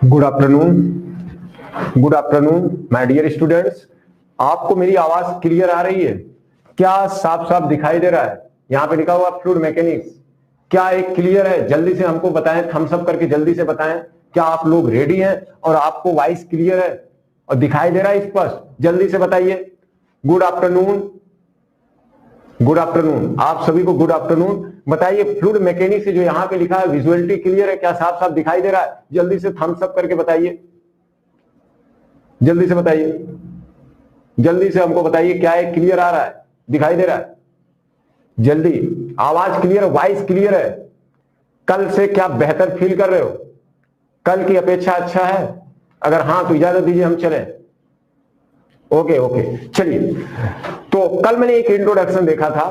Good afternoon, good afternoon my dear students. आपको मेरी आवाज क्लियर आ रही है? क्या साफ साफ दिखाई दे रहा है? यहाँ पे लिखा हुआ फ्लूइड मैकेनिक्स, क्या एक क्लियर है? जल्दी से हमको बताएं, थम्स अप करके जल्दी से बताएं। क्या आप लोग रेडी हैं और आपको वॉइस क्लियर है और दिखाई दे रहा है स्पष्ट? जल्दी से बताइए। गुड आफ्टरनून, गुड आफ्टरनून, आप सभी को गुड आफ्टरनून। बताइए फ्लूइड मैकेनिक्स जो यहाँ पे लिखा है विजुअलिटी क्लियर है? क्या साफ साफ दिखाई दे रहा है? जल्दी से थम्स अप करके बताइए, जल्दी से बताइए, जल्दी से हमको बताइए क्या है क्लियर आ रहा है, दिखाई दे रहा है? जल्दी, आवाज क्लियर है, वॉइस क्लियर है? कल से क्या बेहतर फील कर रहे हो? कल की अपेक्षा अच्छा है? अगर हाँ तो इजाजत दीजिए हम चलें। ओके ओके चलिए। तो कल मैंने एक इंट्रोडक्शन देखा था,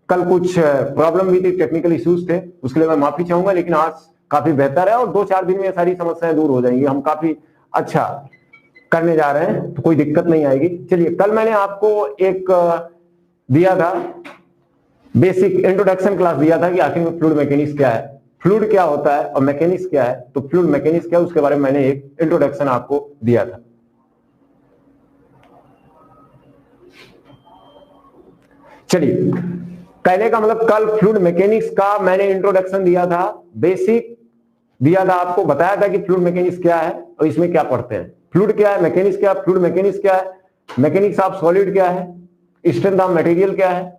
कल कुछ प्रॉब्लम भी थी, टेक्निकल इश्यूज थे, उसके लिए मैं माफी चाहूंगा, लेकिन आज काफी बेहतर है और 2-4 दिन में सारी समस्याएं दूर हो जाएंगी। हम काफी अच्छा करने जा रहे हैं तो कोई दिक्कत नहीं आएगी। चलिए, कल मैंने आपको एक दिया था बेसिक इंट्रोडक्शन क्लास दिया था कि आखिर में फ्लूइड मैकेनिक्स क्या है, फ्लूइड क्या होता है और मैकेनिक्स क्या है। तो फ्लूइड मैकेनिक्स क्या है उसके बारे में मैंने एक इंट्रोडक्शन आपको दिया था। चलिए, कहने का मतलब कल फ्लूइड मैकेनिक्स का मैंने इंट्रोडक्शन दिया था, बेसिक दिया था, आपको बताया था कि फ्लूइड मैकेनिक्स क्या है और इसमें क्या पढ़ते हैं। फ्लूइड क्या है, मैकेनिक्स क्या है, फ्लूइड मैकेनिक्स क्या है, मैकेनिक्स ऑफ सॉलिड क्या है, स्ट्रेंथ ऑफ मटेरियल क्या है,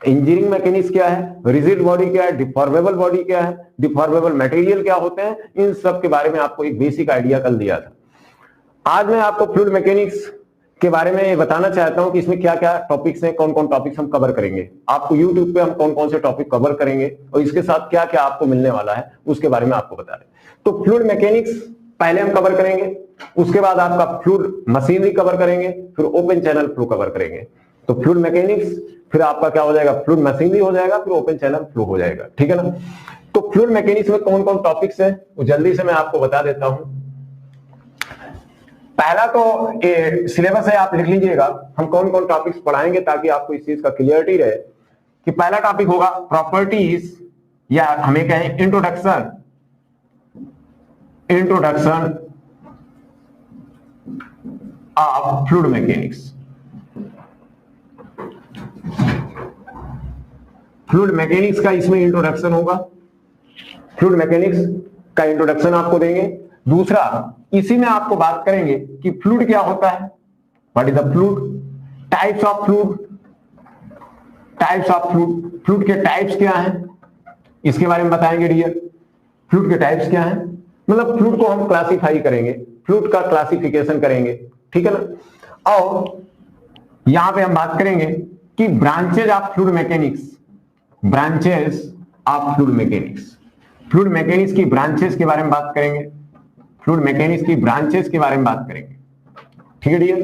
इंजीनियरिंग मैकेनिक्स क्या है, रिजिड बॉडी क्या है, डिफॉर्मेबल बॉडी क्या है, डिफॉर्मेबल मटेरियल क्या होते हैं, इन सब के बारे में आपको एक बेसिक आइडिया कल दिया था। आज मैं आपको फ्लूइड मैकेनिक्स के बारे में बताना चाहता हूं कि इसमें क्या क्या टॉपिक्स हैं, कौन कौन टॉपिक्स हम कवर करेंगे। आपको यूट्यूब पे हम कौन कौन से टॉपिक कवर करेंगे और इसके साथ क्या क्या आपको मिलने वाला है उसके बारे में आपको बता रहे। तो फ्लूइड मैकेनिक्स पहले हम कवर करेंगे, उसके बाद आपका फ्लूइड मशीनरी कवर करेंगे, फिर ओपन चैनल फ्लो कवर करेंगे। तो फ्लूइड मैकेनिक्स फिर आपका क्या हो जाएगा, फ्लूइड मशीनरी हो जाएगा, फिर ओपन चैनल फ्लो हो जाएगा, ठीक है ना। तो फ्लूइड मैकेनिक्स में कौन कौन टॉपिक्स हैं वो जल्दी से मैं आपको बता देता हूं। पहला तो सिलेबस है, आप लिख लीजिएगा हम कौन कौन टॉपिक्स पढ़ाएंगे ताकि आपको इस चीज का क्लियरिटी रहे कि पहला टॉपिक होगा प्रॉपर्टीज, या हमें कहें introduction, introduction of fluid mechanics. Fluid mechanics का इसमें इंट्रोडक्शन होगा, फ्लूइड मैकेनिक्स का इंट्रोडक्शन आपको देंगे। दूसरा, इसी में आपको बात करेंगे कि फ्लूइड क्या होता है, what is the fluid, types of fluid, types of fluid, fluid के टाइप्स क्या हैं इसके बारे में बताएंगे डियर। फ्लूइड के टाइप्स क्या हैं, मतलब फ्लूइड को हम क्लासिफाई करेंगे, फ्लूइड का क्लासिफिकेशन करेंगे, ठीक है ना। और यहां पे हम बात करेंगे कि branches of fluid mechanics, branches of fluid mechanics, fluid mechanics की ब्रांचेस के बारे में बात करेंगे, फ्लूइड मैकेनिक्स की ब्रांचेस के बारे में बात करेंगे, ठीक है dear.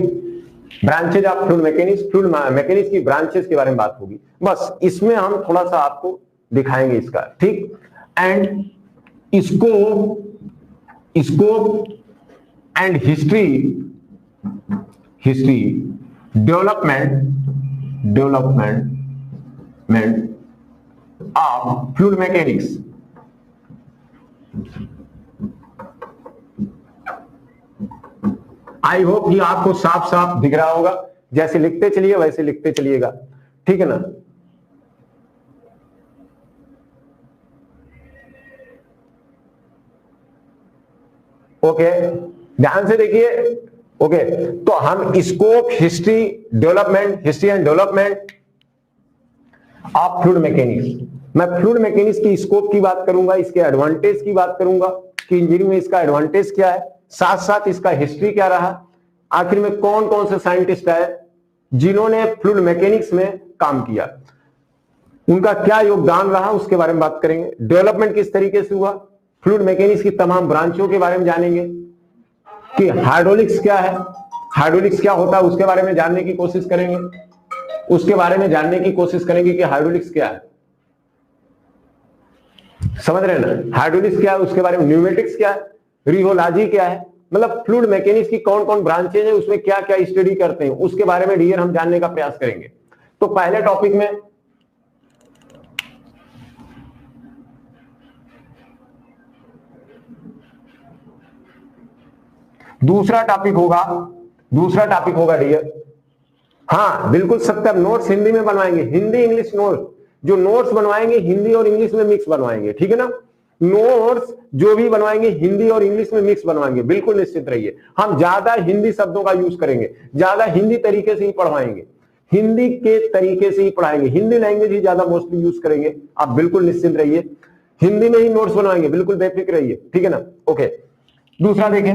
Branches of fluid mechanics, fluid mechanics की ब्रांचेस के बारे में बात होगी, बस इसमें हम थोड़ा सा आपको दिखाएंगे इसका, ठीक। And scope and history, history development of fluid mechanics. I hope कि आपको साफ साफ दिख रहा होगा, जैसे लिखते चलिए वैसे लिखते चलिएगा, ठीक है ना। ओके, ध्यान से देखिए। ओके, तो हम scope, history, development, history and development of fluid mechanics, मैं फ्लूइड मैकेनिक्स की स्कोप की बात करूंगा, इसके एडवांटेज की बात करूंगा कि इंजीनियरिंग में इसका एडवांटेज क्या है, साथ साथ इसका हिस्ट्री क्या रहा, आखिर में कौन कौन से साइंटिस्ट आए जिन्होंने फ्लूइड मैकेनिक्स में काम किया, उनका क्या योगदान रहा, उसके बारे में बात करेंगे। डेवलपमेंट किस तरीके से हुआ, फ्लूइड मैकेनिक्स की तमाम ब्रांचों के बारे में जानेंगे कि हाइड्रोलिक्स क्या है, हाइड्रोलिक्स क्या होता है उसके बारे में जानने की कोशिश करेंगे, उसके बारे में जानने की कोशिश करेंगे कि हाइड्रोलिक्स क्या है, समझ रहे हैं ना, हाइड्रोलिक्स क्या है उसके बारे में, न्यूमेटिक्स क्या है, रिहोलॉजी क्या है, मतलब फ्लूइड मैकेनिक्स की कौन कौन ब्रांचेज है, उसमें क्या क्या स्टडी करते हैं, उसके बारे में डियर हम जानने का प्रयास करेंगे। तो पहले टॉपिक में दूसरा टॉपिक होगा डियर, हाँ बिल्कुल सत्य, नोट्स हिंदी में बनवाएंगे, हिंदी इंग्लिश नोट्स, जो नोट्स बनवाएंगे हिंदी और इंग्लिश में मिक्स बनवाएंगे, ठीक है ना। नोट्स जो भी बनवाएंगे हिंदी और इंग्लिश में मिक्स बनवाएंगे, बिल्कुल निश्चित रहिए। हम ज्यादा हिंदी शब्दों का यूज करेंगे, ज्यादा हिंदी तरीके से ही पढ़वाएंगे, हिंदी के तरीके से ही पढ़ाएंगे, हिंदी लैंग्वेज ही ज्यादा मोस्टली यूज करेंगे। आप बिल्कुल निश्चिंत रहिए, हिंदी में ही नोट्स बनवाएंगे, बिल्कुल बेफिक्र रहिए, ठीक है ना। ओके, दूसरा देखें,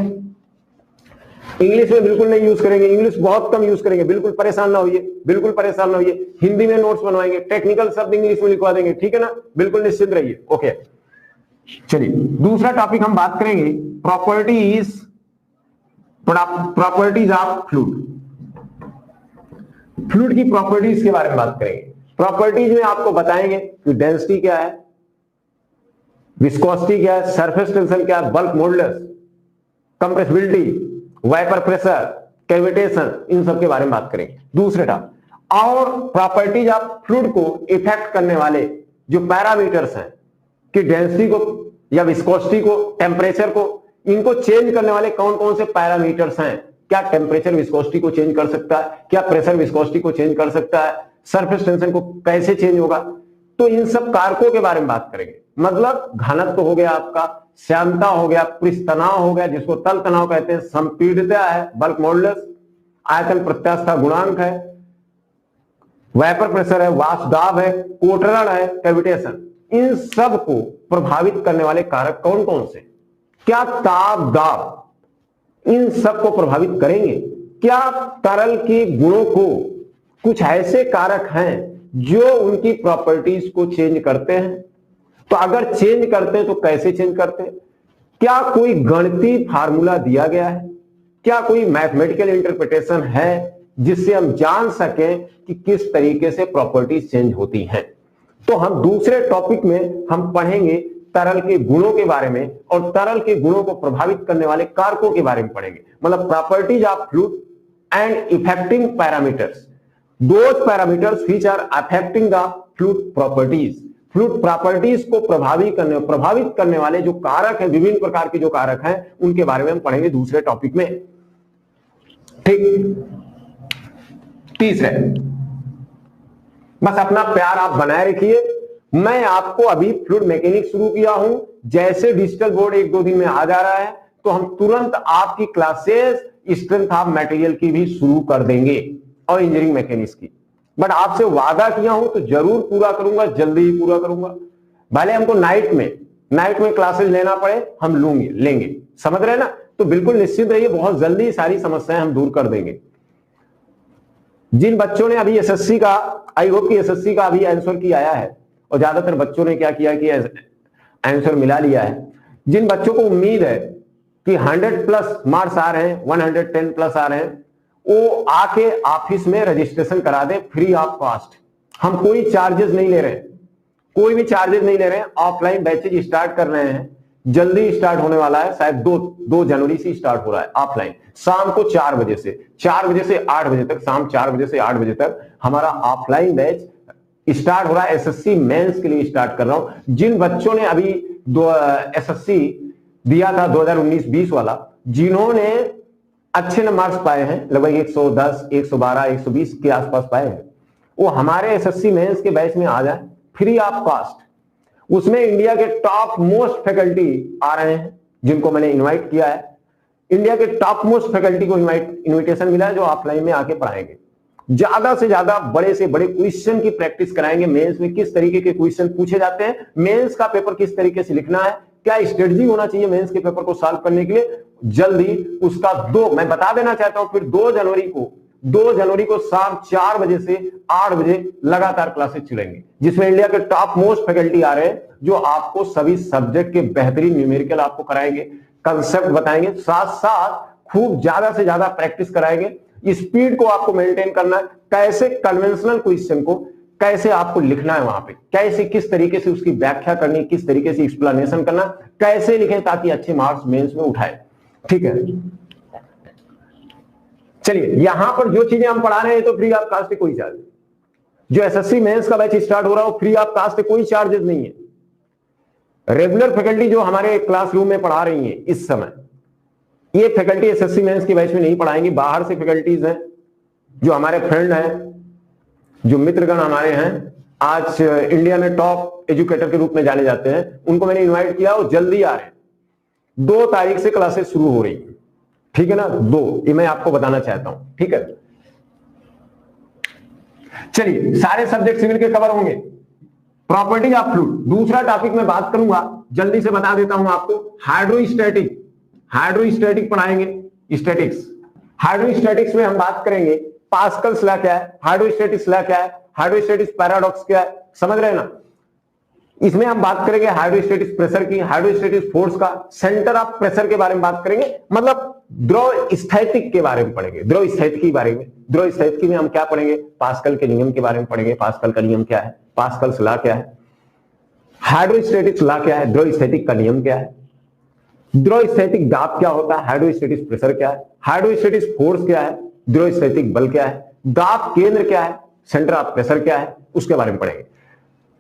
इंग्लिश में बिल्कुल नहीं यूज करेंगे, इंग्लिश बहुत कम यूज करेंगे, बिल्कुल परेशान ना होइए, बिल्कुल परेशान ना होइए। हिंदी में नोट्स बनवाएंगे, टेक्निकल शब्द इंग्लिश में लिखवा देंगे, ठीक है ना, बिल्कुल निश्चिंत रहिए। ओके, चलिए दूसरा टॉपिक हम बात करेंगे, प्रॉपर्टीज ऑफ फ्लूइड। फ्लूइड की प्रॉपर्टीज के बारे में बात करेंगे। प्रॉपर्टीज में आपको बताएंगे कि डेंसिटी क्या है, विस्कोसिटी क्या है, सरफेस टेंशन क्या है, bulk modulus, compressibility, vapour pressure, cavitation, इन सब के बारे में बात करेंगे दूसरे टॉपिक। और प्रॉपर्टीज ऑफ फ्लूइड को इफेक्ट करने वाले जो पैरामीटर्स हैं कि डेंसिटी को या विस्कोसिटी को, टेम्परेचर को, इनको चेंज करने वाले कौन कौन से पैरामीटर्स हैं, क्या टेम्परेचर विस्कोसिटी को चेंज कर सकता है, क्या प्रेशर विस्कोसिटी को चेंज कर सकता है, सरफेस टेंशन को कैसे चेंज होगा, तो इन सब कारकों के बारे में बात करेंगे। मतलब घनत्व हो गया आपका, श्यानता हो गया, पृष्ठ तनाव हो गया जिसको तल तनाव कहते हैं, संपीड़ितता है, बल्क मॉडुलस, आयतन प्रत्यास्थता गुणांक है, वाइपर प्रेशर है, वाष्प दाब है, कोटरण है, कैविटेशन, इन सब को प्रभावित करने वाले कारक कौन कौन से, क्या ताप दाब इन सब को प्रभावित करेंगे, क्या तरल के गुणों को कुछ ऐसे कारक हैं जो उनकी प्रॉपर्टीज को चेंज करते हैं, तो अगर चेंज करते हैं तो कैसे चेंज करते हैं, क्या कोई गणितीय फार्मूला दिया गया है, क्या कोई मैथमेटिकल इंटरप्रिटेशन है जिससे हम जान सकें कि किस तरीके से प्रॉपर्टीज चेंज होती हैं। तो हम दूसरे टॉपिक में हम पढ़ेंगे तरल के गुणों के बारे में और तरल के गुणों को प्रभावित करने वाले कारकों के बारे में पढ़ेंगे। मतलब properties of fluid and effecting parameters, those parameters which are affecting the fluid properties. Fluid properties को प्रभावित करने वाले जो कारक हैं, विभिन्न प्रकार के जो कारक हैं, उनके बारे में हम पढ़ेंगे दूसरे टॉपिक में। ठीक, तीसरे, बस अपना प्यार आप बनाए रखिए। मैं आपको अभी फ्लूइड मैकेनिक्स शुरू किया हूं, जैसे डिजिटल बोर्ड 1-2 दिन में आ जा रहा है तो हम तुरंत आपकी क्लासेस स्ट्रेंथ ऑफ मटेरियल की भी शुरू कर देंगे और इंजीनियरिंग मैकेनिक्स की। बट आपसे वादा किया हूं तो जरूर पूरा करूंगा, जल्दी ही पूरा करूंगा। भले हमको नाइट में क्लासेस लेना पड़े, हम लेंगे, समझ रहे ना। तो बिल्कुल निश्चित रहिए, बहुत जल्दी सारी समस्याएं हम दूर कर देंगे। जिन बच्चों ने अभी एसएससी का, आई होप कि एसएससी का अभी आंसर की आया है, और ज्यादातर बच्चों ने क्या किया कि आंसर मिला लिया है। जिन बच्चों को उम्मीद है कि 100+ मार्क्स आ रहे हैं, 110+ आ रहे हैं, वो आके ऑफिस में रजिस्ट्रेशन करा दे फ्री ऑफ कॉस्ट। हम कोई चार्जेस नहीं ले रहे हैं, कोई भी चार्जेस नहीं ले रहे हैं। ऑफलाइन बैचेज स्टार्ट कर रहे हैं, जल्दी स्टार्ट होने वाला है, शायद 2 जनवरी से स्टार्ट हो रहा है ऑफलाइन। शाम को 4 बजे से 8 बजे तक, शाम 4 बजे से 8 बजे तक हमारा ऑफलाइन बैच स्टार्ट हो रहा है। एसएससी मेंस के लिए स्टार्ट कर रहा हूं। जिन बच्चों ने अभी एसएससी दिया था 2019-20 वाला, जिन्होंने अच्छे मार्क्स पाए हैं, लगभग 110, 112, 120 के आसपास पाए हैं, वो हमारे एसएससी मेंस के बैच में आ जाए फ्री ऑफ कॉस्ट। उसमें इंडिया के टॉप मोस्ट फैकल्टी आ रहे हैं, जिनको मैंने इनवाइट किया है। इंडिया के टॉप मोस्ट फैकल्टी को इनविटेशन मिला है, जो ऑफलाइन में आके पढ़ाएंगे। ज्यादा से ज्यादा बड़े से बड़े क्वेश्चन की प्रैक्टिस कराएंगे। मेंस में किस तरीके के क्वेश्चन पूछे जाते हैं, मेंस का पेपर किस तरीके से लिखना है, क्या स्ट्रेटजी होना चाहिए मेंस के पेपर को सॉल्व करने के लिए, जल्दी उसका मैं बता देना चाहता हूं। फिर 2 जनवरी को शाम 4 बजे से 8 बजे लगातार क्लासेस चलेंगे, जिसमें इंडिया के टॉप मोस्ट फैकल्टी आ रहे हैं, जो आपको सभी सब्जेक्ट के बेहतरीन न्यूमेरिकल आपको कराएंगे, कंसेप्ट बताएंगे, साथ साथ खूब ज्यादा से ज्यादा प्रैक्टिस कराएंगे। स्पीड को आपको मेंटेन करना है, कैसे कन्वेंशनल क्वेश्चन को कैसे आपको लिखना है, वहां पे कैसे, किस तरीके से उसकी व्याख्या करनी, किस तरीके से एक्सप्लेनेशन करना, कैसे लिखें ताकि अच्छे मार्क्स मेंस में उठाए। ठीक है, चलिए यहां पर जो चीजें हम पढ़ा रहे हैं तो फ्री ऑफ कास्ट है, कोई चार्ज। जो एसएससी मेंस का बैच स्टार्ट हो रहा है फ्री ऑफ कास्ट है, कोई चार्जेस नहीं है। रेगुलर फैकल्टी जो हमारे क्लासरूम में पढ़ा रही है इस समय, ये फैकल्टी एसएससी मेंस की बैच में नहीं पढ़ाएंगे, बाहर से फैकल्टीज हैं जो हमारे फ्रेंड हैं, जो मित्रगण हमारे हैं, आज इंडिया में टॉप एजुकेटर के रूप में जाने जाते हैं, उनको मैंने इनवाइट किया और जल्दी आ रहे हैं। 2 तारीख से क्लासेस शुरू हो रही है, ठीक है ना, 2, ये मैं आपको बताना चाहता हूं, ठीक है। चलिए, सारे सब्जेक्ट सिविल के कवर होंगे। प्रॉपर्टी ऑफ फ्लूइड, दूसरा टॉपिक मैं बात करूंगा, जल्दी से बता देता हूं आपको, हाइड्रोस्टैटिक। हाइड्रोस्टैटिक पढ़ाएंगे, स्टैटिक्स। हाइड्रोस्टैटिक्स में हम बात करेंगे पास्कल्स लॉ क्या है, हाइड्रोस्टैटिक्स लॉ क्या है, हाइड्रोस्टैटिक्स पैराडॉक्स क्या है, समझ रहे हैं ना। इसमें हम बात करेंगे हाइड्रोस्टैटिक्स प्रेशर की, हाइड्रोस्टैटिक्स फोर्स का, सेंटर ऑफ प्रेशर के बारे में बात करेंगे, मतलब द्रव स्थैतिक के बारे में पढ़ेंगे, द्रव स्थैतिकी के बारे में। द्रव स्थैतिकी में हम क्या पढ़ेंगे, पास्कल के नियम के बारे में पढ़ेंगे, पास्कल का नियम क्या है, पास्कल्स लॉ क्या है, हाइड्रोस्टैटिक्स लॉ क्या है, द्रव स्थैतिक का नियम क्या है, द्रव स्थैतिक दाब क्या होता है, हाइड्रोस्टैटिक्स प्रेशर क्या है, हाइड्रोस्टैटिक्स फोर्स क्या है, द्रव स्थैतिक बल क्या है, दाब केंद्र क्या है, सेंटर ऑफ प्रेशर क्या है, उसके बारे में पढ़ेंगे।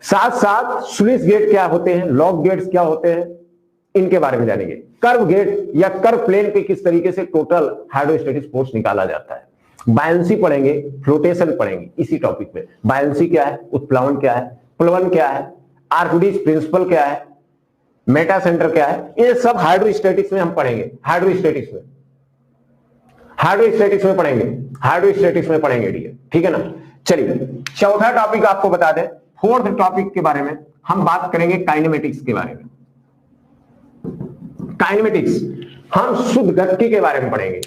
साथ साथ स्लुइस गेट क्या होते हैं, लॉक गेट्स क्या होते हैं, इनके बारे में जानेंगे। कर्व गेट या कर्व प्लेन पे किस तरीके से टोटल हाइड्रोस्टैटिक फोर्स निकाला जाता है। बायंसी पढ़ेंगे, फ्लोटेशन पढ़ेंगे इसी टॉपिक में। बायंसी क्या है, उत्प्लावन क्या है, प्लवन क्या है, आर्किमिडीज प्रिंसिपल क्या है, मेटा सेंटर क्या है, ये सब हाइड्रोस्टैटिक्स में हम पढ़ेंगे। हाइड्रोस्टैटिक्स में पढ़ेंगे, हाइड्रोस्टैटिक्स में पढ़ेंगे डियर, ठीक है ना। चलिए, चौथा टॉपिक आपको बता दें, फोर्थ टॉपिक के बारे में हम बात करेंगे काइनेमेटिक्स के बारे में। काइनेमेटिक्स हम शुद्ध गति के बारे में पढ़ेंगे,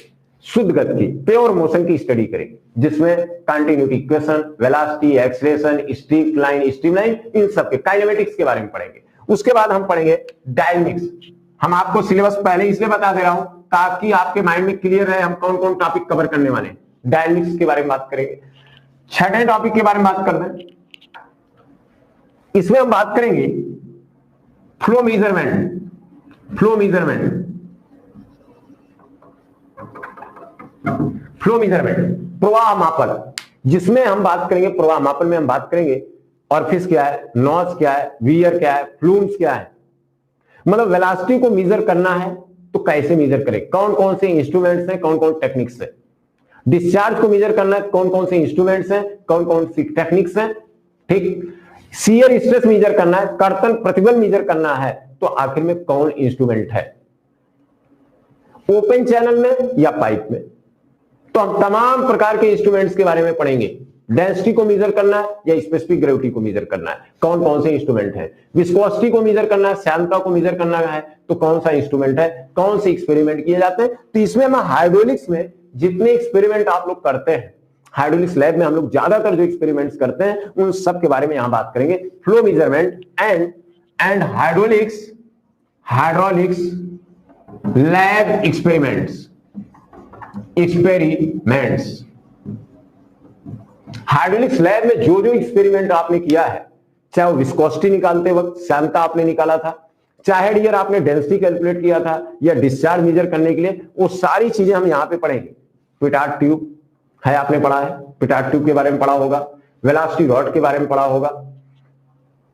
शुद्ध गति, प्योर मोशन की स्टडी करेंगे, जिसमें continuity equation, velocity, acceleration, streak line, streamline, इन सब के काइनेमेटिक्स के बारे में पढ़ेंगे। उसके बाद हम पढ़ेंगे डायनेमिक्स। हम आपको सिलेबस पहले इसलिए बता दे रहा हूं ताकि आपके माइंड में क्लियर रहे हम कौन कौन टॉपिक कवर करने वाले हैं। डायनेमिक्स के बारे में बात करेंगे। छठे टॉपिक के बारे में बात कर दें, इसमें हम बात करेंगे flow measurement. Flow measurement, flow measurement, प्रवाह मापन, जिसमें हम बात करेंगे, प्रवाह मापन में हम बात करेंगे ऑरिफिस क्या है, नॉच क्या है, वियर क्या है, फ्लूम्स क्या है। मतलब वेलोसिटी को मेजर करना है तो कैसे मेजर करें, कौन कौन से इंस्ट्रूमेंट्स हैं, कौन कौन टेक्निक्स हैं। डिस्चार्ज को मेजर करना है, कौन कौन से इंस्ट्रूमेंट्स हैं, कौन कौन सी टेक्निक्स हैं, ठीक। शियर स्ट्रेस मेजर करना है, कर्तन प्रतिबल मेजर करना है, तो आखिर में कौन इंस्ट्रूमेंट है, ओपन चैनल में या पाइप में। तो हम तमाम प्रकार के इंस्ट्रूमेंट्स के बारे में पढ़ेंगे। डेंसिटी को मेजर करना है या स्पेसिफिक ग्रेविटी को मेजर करना है, कौन कौन से इंस्ट्रूमेंट है। विस्कोसिटी को मेजर करना है, श्यानता को मेजर करना है, तो कौन सा इंस्ट्रूमेंट है, कौन से एक्सपेरिमेंट किए जाते हैं। तो इसमें हम हाइड्रोलिक्स में जितने एक्सपेरिमेंट आप लोग करते हैं, हाइड्रोलिक्स लैब में हम लोग ज्यादातर जो एक्सपेरिमेंट्स करते हैं उन सब के बारे में यहां बात करेंगे। Flow measurement and hydraulics lab experiments. Hydraulics lab में जो जो एक्सपेरिमेंट आपने किया है, चाहे वो विस्कोसिटी निकालते वक्त श्यानता आपने निकाला था, चाहे डियर आपने डेंसिटी कैलकुलेट किया था, या डिस्चार्ज मेजर करने के लिए, वो सारी चीजें हम यहां पे पढ़ेंगे। पिटार्ड ट्यूब है, आपने पढ़ा है, पिटार्ड ट्यूब के बारे में पढ़ा होगा, वेलोसिटी रॉड के बारे में पढ़ा होगा,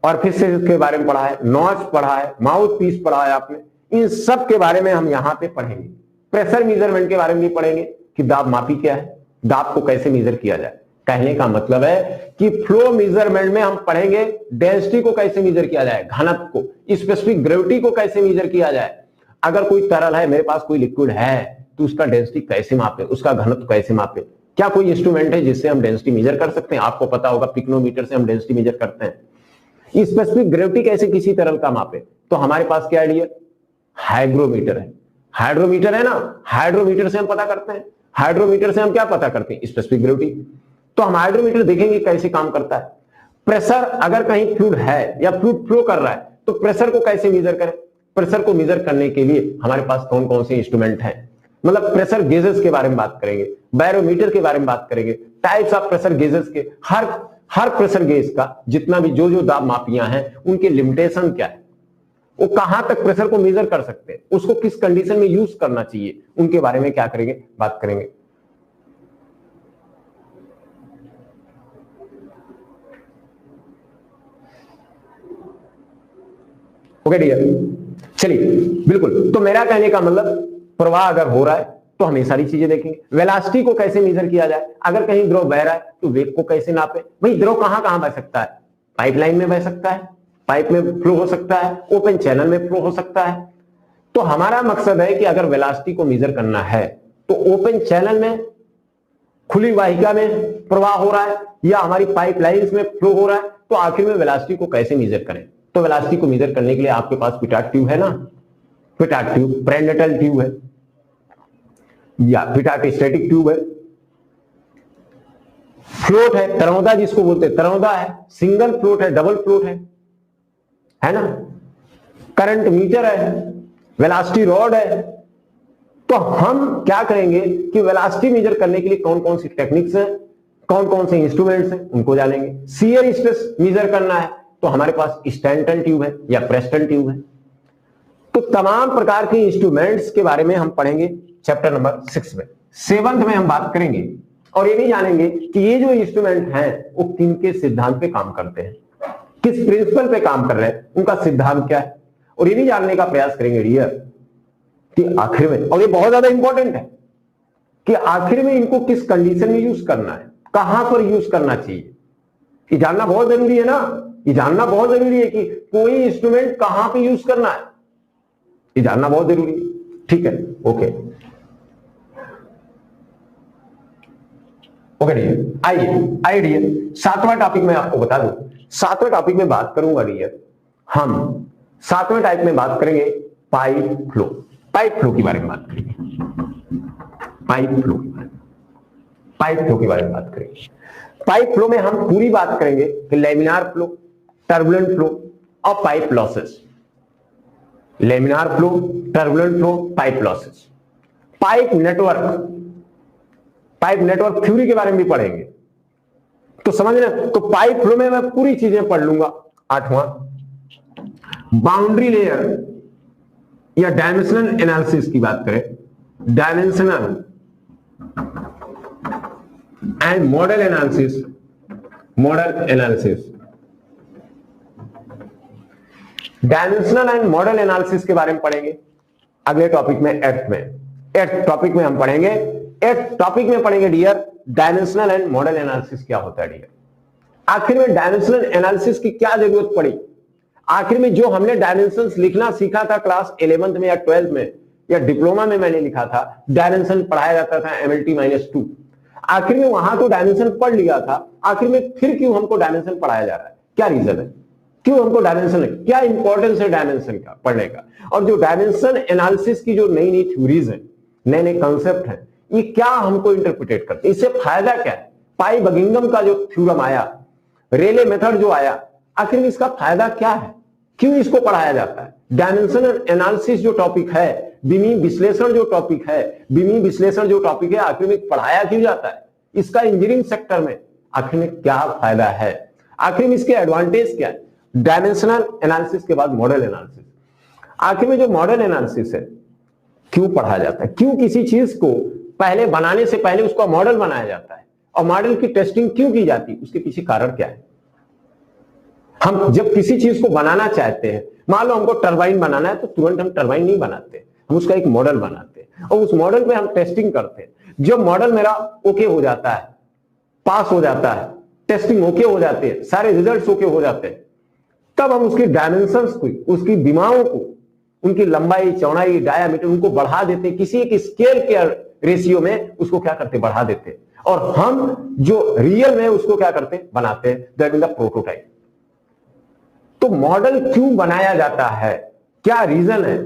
और फिर से इसके बारे में पढ़ा है, नॉच पढ़ा है, माउथ पीस पढ़ा है आपने। इन सब के बारे में हम यहां पे पढ़ेंगे। प्रेशर मेजरमेंट के बारे में भी पढ़ेंगे कि दाब मापी क्या है, दाब को कैसे मेजर किया जाए। कहने का मतलब है कि फ्लो मेजरमेंट में हम पढ़ेंगे डेंसिटी को कैसे मेजर किया जाए, घनत्व को, स्पेसिफिक ग्रेविटी को कैसे मेजर किया जाए। अगर कोई तरल है, मेरे पास कोई लिक्विड है, तो उसका डेंसिटी कैसे मापे, उसका घनत्व कैसे मापे। क्या कोई इंस्ट्रूमेंट है जिससे हम डेंसिटी मेजर कर सकते हैं? आपको पता होगा पिक्नोमीटर से हम डेंसिटी मेजर करते हैं। स्पेसिफिक ग्रेविटी कैसे किसी तरल का मापे, तो हमारे पास क्या है, हाइग्रोमीटर है। हाइड्रोमीटर है ना, हाइड्रोमीटर से हम पता करते हैं। हाइड्रोमीटर से हम क्या पता करते हैं, स्पेसिफिक ग्रेविटी। तो हम हाइड्रोमीटर देखेंगे कैसे काम करता है। प्रेशर, अगर कहीं फ्लूइड है या फ्लूइड फ्लो कर रहा है, तो प्रेशर को कैसे मेजर करें। प्रेशर को मेजर करने के लिए हमारे पास कौन कौन से इंस्ट्रूमेंट हैं, मतलब प्रेशर गेजेस के बारे में बात करेंगे, बैरोमीटर के बारे में बात करेंगे, टाइप्स ऑफ प्रेशर गेजेस के, हर प्रेशर गेज का जितना भी जो दाब मापियां हैं, उनके लिमिटेशन क्या है, वो कहां तक प्रेशर को मेजर कर सकते हैं, उसको किस कंडीशन में यूज करना चाहिए, उनके बारे में क्या करेंगे, बात करेंगे। ओके डियर, चलिए बिल्कुल। तो मेरा कहने का मतलब प्रवाह अगर हो रहा है तो हम ये सारी चीजें देखेंगे। वेलोसिटी को कैसे मेजर किया जाए, अगर कहीं द्रव बह रहा है तो वेग को कैसे नापे। भाई द्रव कहां कहां बह सकता है, पाइपलाइन में बह सकता है, पाइप में फ्लो हो सकता है, ओपन चैनल में फ्लो हो सकता है। तो हमारा मकसद है कि अगर वेलोसिटी को मेजर करना है तो ओपन चैनल में, खुली वाहिका में प्रवाह हो रहा है या हमारी पाइपलाइंस में फ्लो हो रहा है, तो आखिर में वेलोसिटी को कैसे मेजर करें। तो वेलोसिटी को मेजर करने के लिए आपके पास पिटाट ट्यूब है ना, पिटाट ट्यूब, प्रेनेटल ट्यूब है या पिटाट स्टैटिक ट्यूब है, फ्लोट है, तरौदा जिसको बोलते हैं तरौदा है, सिंगल फ्लोट है, डबल फ्लोट है ना, करंट मीटर है, वेलोसिटी रॉड है। तो हम क्या करेंगे कि वेलोसिटी मेजर करने के लिए कौन कौन सी टेक्निक्स हैं, कौन कौन से इंस्ट्रूमेंट्स हैं, उनको जानेंगे। शियर स्ट्रेस मेजर करना है तो हमारे पास स्टैंटन ट्यूब है या प्रेस्टन ट्यूब है। तो तमाम प्रकार के इंस्ट्रूमेंट्स के बारे में हम पढ़ेंगे चैप्टर नंबर 6 में। 7th में हम बात करेंगे और ये भी जानेंगे कि ये जो इंस्ट्रूमेंट हैं वो किन के सिद्धांत पे काम करते हैं, किस प्रिंसिपल पे काम कर रहे हैं, उनका सिद्धांत क्या है। और ये भी जानने का प्रयास करेंगे डियर कि आखिर में, और ये बहुत ज्यादा इंपॉर्टेंट है कि आखिर में इनको किस कंडीशन में यूज करना है, कहां पर यूज करना चाहिए। ये जानना बहुत जरूरी है ना, ये जानना बहुत जरूरी है कि कोई इंस्ट्रूमेंट कहां पे यूज करना है, ये जानना बहुत जरूरी है। ठीक है, ओके ओके डियर, आइए डियर 7वां टॉपिक मैं आपको बता दूं। 7वें टॉपिक में बात करूंगा डियर, हम 7वें टाइप में बात करेंगे पाइप फ्लो। पाइप फ्लो के बारे में बात करेंगे, पाइप फ्लो के बारे में, पाइप फ्लो के बारे में बात करेंगे। पाइप फ्लो में हम पूरी बात करेंगे कि लैमिनार फ्लो, टर्बुलेंट फ्लो और pipe losses. Laminar flow, turbulent flow, pipe losses. Pipe network, pipe network theory के बारे में भी पढ़ेंगे। तो समझना, तो पाइप फ्लो में मैं पूरी चीजें पढ़ लूंगा। 8वां बाउंड्री लेयर या डायमेंशनल एनालिसिस की बात करें, dimensional and model analysis, model analysis, dimensional and model analysis के बारे में पढ़ेंगे अगले टॉपिक में, 8th में। 8th टॉपिक में हम पढ़ेंगे, 8th टॉपिक में पढ़ेंगे dear dimensional and model analysis क्या होता है डियर। आखिर में डायमेंशनल एनालिसिस की क्या जरूरत पड़ी, आखिर में जो हमने डायमेंशंस लिखना सीखा था क्लास 11th में या 12th में या डिप्लोमा में मैंने लिखा था, डायमेंशन पढ़ाया जाता था MLT-2, आखिर में वहां तो डायमेंशन पढ़ लिया था, आखिर में फिर क्यों हमको डायमेंशन पढ़ाया जा रहा है, क्या रीजन है, क्यों हमको डायमेंशन, क्या इंपॉर्टेंस है डायमेंशन का पढ़ने का। और जो डायमेंशन एनालिसिस की जो नई नई थ्योरीज है, नए नए कॉन्सेप्ट है, ये क्या हमको इंटरप्रिटेट करते हैं, इससे फायदा क्या है। पाई बगिंगम का जो थ्योरम आया, रेले मेथड जो आया, आखिर में इसका फायदा क्या है, क्यों इसको पढ़ाया जाता है। डायमेंशनल एनालिसिस जो टॉपिक है, बिमी विश्लेषण जो टॉपिक है, बिमी विश्लेषण जो टॉपिक है, आखिर में पढ़ाया क्यों जाता है, इसका इंजीनियरिंग सेक्टर में आखिर में क्या फायदा है, आखिर में इसके एडवांटेज क्या है। डायमेंशनल एनालिसिस के बाद मॉडल एनालिसिस, आखिर में जो मॉडल एनालिसिस है क्यों पढ़ाया जाता है, क्यों किसी चीज को पहले बनाने से पहले उसका मॉडल बनाया जाता है और मॉडल की टेस्टिंग क्यों की जाती है, उसके पीछे कारण क्या है। हम जब किसी चीज को बनाना चाहते हैं, मान लो हमको टरबाइन बनाना है, तो तुरंत हम टरबाइन नहीं बनाते, हम उसका एक मॉडल बनाते हैं और उस मॉडल पे हम टेस्टिंग करते हैं। जब मॉडल मेरा ओके हो जाता है, पास हो जाता है, टेस्टिंग ओके हो जाते हैं, सारे रिजल्ट्स ओके हो जाते हैं, तब हम उसकी डायमेंशंस को, उसकी विमाओं को, उनकी लंबाई, चौड़ाई, डायामीटर, उनको बढ़ा देते हैं, किसी एक स्केल के रेशियो में उसको क्या करते, बढ़ा देते हैं, और हम जो रियल में उसको क्या करते, बनाते हैं, दैट इज द प्रोटोटाइप। तो मॉडल क्यों बनाया जाता है, क्या रीजन है,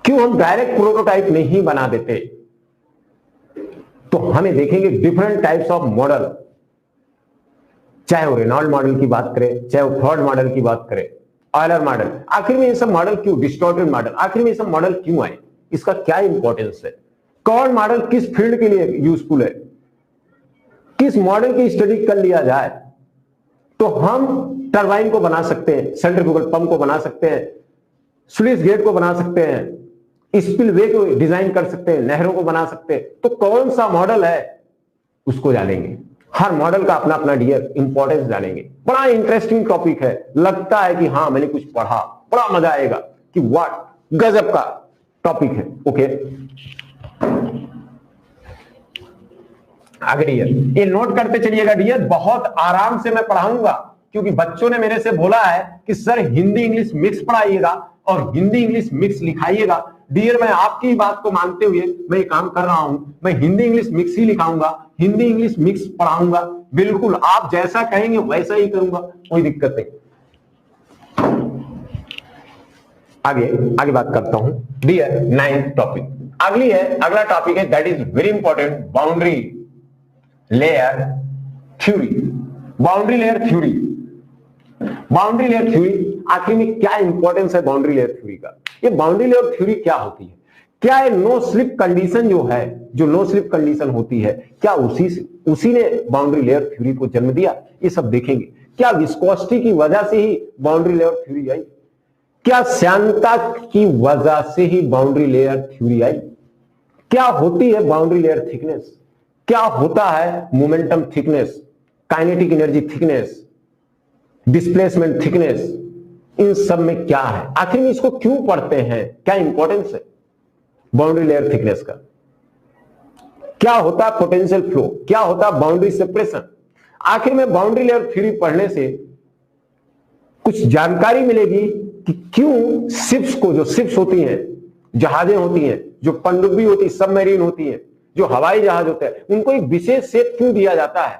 क्यों हम डायरेक्ट प्रोटोटाइप नहीं बना देते। तो हमें देखेंगे डिफरेंट टाइप्स ऑफ मॉडल, चाहे वो रेनॉल्ड मॉडल की बात करें, चाहे वो फ्रॉड मॉडल की बात करें, ऑयलर मॉडल, आखिर में ये सब मॉडल क्यों, डिस्टॉर्टेड मॉडल, आखिर में ये सब मॉडल क्यों आए, इसका क्या इंपॉर्टेंस है, कौन मॉडल किस फील्ड के लिए यूजफुल है, किस मॉडल की स्टडी कर लिया जाए तो हम टरबाइन को बना सकते हैं, सेंट्रीफ्यूगल पंप को बना सकते हैं, स्लुइस गेट को बना सकते हैं, स्पिलवे को डिजाइन कर सकते हैं, नहरों को बना सकते हैं। तो कौन सा मॉडल है उसको जानेंगे, हर मॉडल का अपना अपना डियर इंपॉर्टेंस जानेंगे। बड़ा इंटरेस्टिंग टॉपिक है, लगता है कि हाँ मैंने कुछ पढ़ा, बड़ा मजा आएगा कि वाट, गजब का टॉपिक है। ओके, आगे डियर ये नोट करते चलिएगा डियर, बहुत आराम से मैं पढ़ाऊंगा क्योंकि बच्चों ने मेरे से बोला है कि सर हिंदी इंग्लिश मिक्स पढ़ाइएगा और हिंदी इंग्लिश मिक्स लिखाइएगा। डियर मैं आपकी बात को मानते हुए मैं काम कर रहा हूं, मैं हिंदी इंग्लिश मिक्स ही लिखाऊंगा, हिंदी इंग्लिश मिक्स पढ़ाऊंगा, बिल्कुल आप जैसा कहेंगे वैसा ही करूंगा, कोई दिक्कत नहीं। आगे बात करता हूं डियर, 9th टॉपिक अगला टॉपिक है that is very important, boundary layer theory. Boundary layer theory, boundary layer theory आखिर में क्या इंपॉर्टेंस है बाउंड्री लेयर थ्योरी का? ये बाउंड्री लेयर थ्योरी क्या होती है? क्या है नो स्लिप कंडीशन जो है, जो नो स्लिप कंडीशन होती है, क्या उसी ने बाउंड्री लेयर थ्योरी को जन्म दिया? ये सब देखेंगे। क्या विस्कोसिटी की वजह से ही बाउंड्री लेयर थ्योरी आई? क्या श्यानता की वजह से ही बाउंड्री लेयर थ्योरी आई? क्या होती है बाउंड्री लेयर थिकनेस? क्या होता है momentum thickness, kinetic energy thickness, displacement thickness? इन सब में क्या है? आखिर में इसको क्यों पढ़ते हैं? क्या इंपॉर्टेंस है बाउंड्री लेयर थिकनेस का? क्या होता है पोटेंशियल फ्लो? क्या होता है बाउंड्री सेपरेशन? आखिर में बाउंड्री लेयर थ्योरी पढ़ने से कुछ जानकारी मिलेगी कि क्यों शिप्स को, जो शिप्स होती हैं, जहाजें होती हैं, जो पनडुब्बी होती है, सबमरीन होती है, जो हवाई जहाज होते हैं, उनको एक विशेष शेप क्यों दिया जाता है,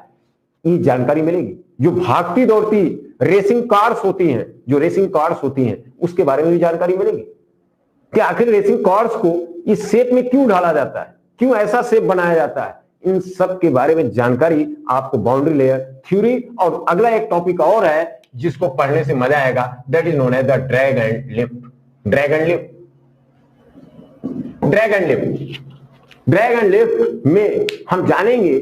ये जानकारी मिलेगी। जो भागती दौड़ती रेसिंग कार्स होती हैं, जो रेसिंग कार्स होती हैं, उसके बारे में भी जानकारी मिलेगी कि आखिर रेसिंग कार्स को इस शेप में क्यों ढाला जाता है, क्यों ऐसा शेप बनाया जाता है। इन सब के बारे में जानकारी आपको बाउंड्री लेयर थ्योरी। और अगला एक टॉपिक और है जिसको पढ़ने से मजा आएगा, that is known as the drag and lift. Drag and lift, drag and lift, drag and lift में हम जानेंगे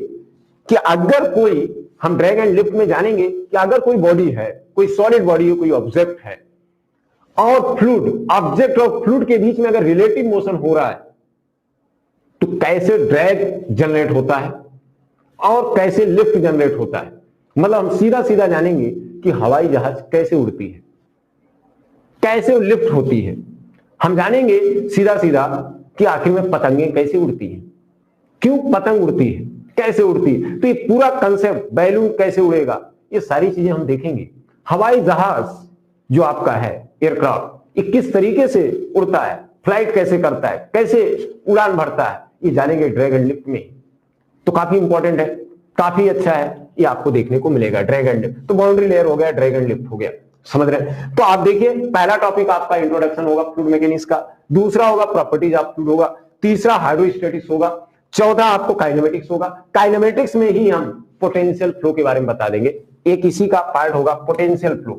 कि अगर कोई, हम ड्रैग एंड लिफ्ट में जानेंगे कि अगर कोई बॉडी है, कोई सॉलिड बॉडी है, कोई ऑब्जेक्ट है और फ्लूइड, ऑब्जेक्ट और फ्लूइड के बीच में अगर रिलेटिव मोशन हो रहा है तो कैसे ड्रैग जनरेट होता है और कैसे लिफ्ट जनरेट होता है। मतलब हम सीधा सीधा जानेंगे कि हवाई जहाज कैसे उड़ती है, कैसे लिफ्ट होती है। हम जानेंगे सीधा सीधा कि आखिर में पतंगें कैसे उड़ती हैं, क्यों पतंग उड़ती है, कैसे उड़ती है। तो ये पूरा कंसेप्ट, बैलून कैसे उड़ेगा, ये सारी चीजें हम देखेंगे। हवाई जहाज जो आपका है, एयरक्राफ्ट, ये किस तरीके से उड़ता है, फ्लाइट कैसे करता है, कैसे उड़ान भरता है, ये जानेंगे ड्रैग एंड लिफ्ट में। तो काफी इंपॉर्टेंट है, काफी अच्छा है, ये आपको देखने को मिलेगा ड्रैग एंड लिफ्ट। तो बाउंड्री लेयर हो गया, ड्रैग एंड लिफ्ट हो गया, समझ रहे हैं। तो आप देखिए पहला टॉपिक आपका इंट्रोडक्शन होगा फ्लूइड मैकेनिक्स का, दूसरा होगा प्रॉपर्टीज ऑफ फ्लूइड होगा, तीसरा हाइड्रोस्टैटिक्स होगा, चौथा आपको काइनेमेटिक्स होगा। काइनेमेटिक्स में ही हम पोटेंशियल फ्लो के बारे में बता देंगे। एक इसी का पार्ट होगा पोटेंशियल फ्लो,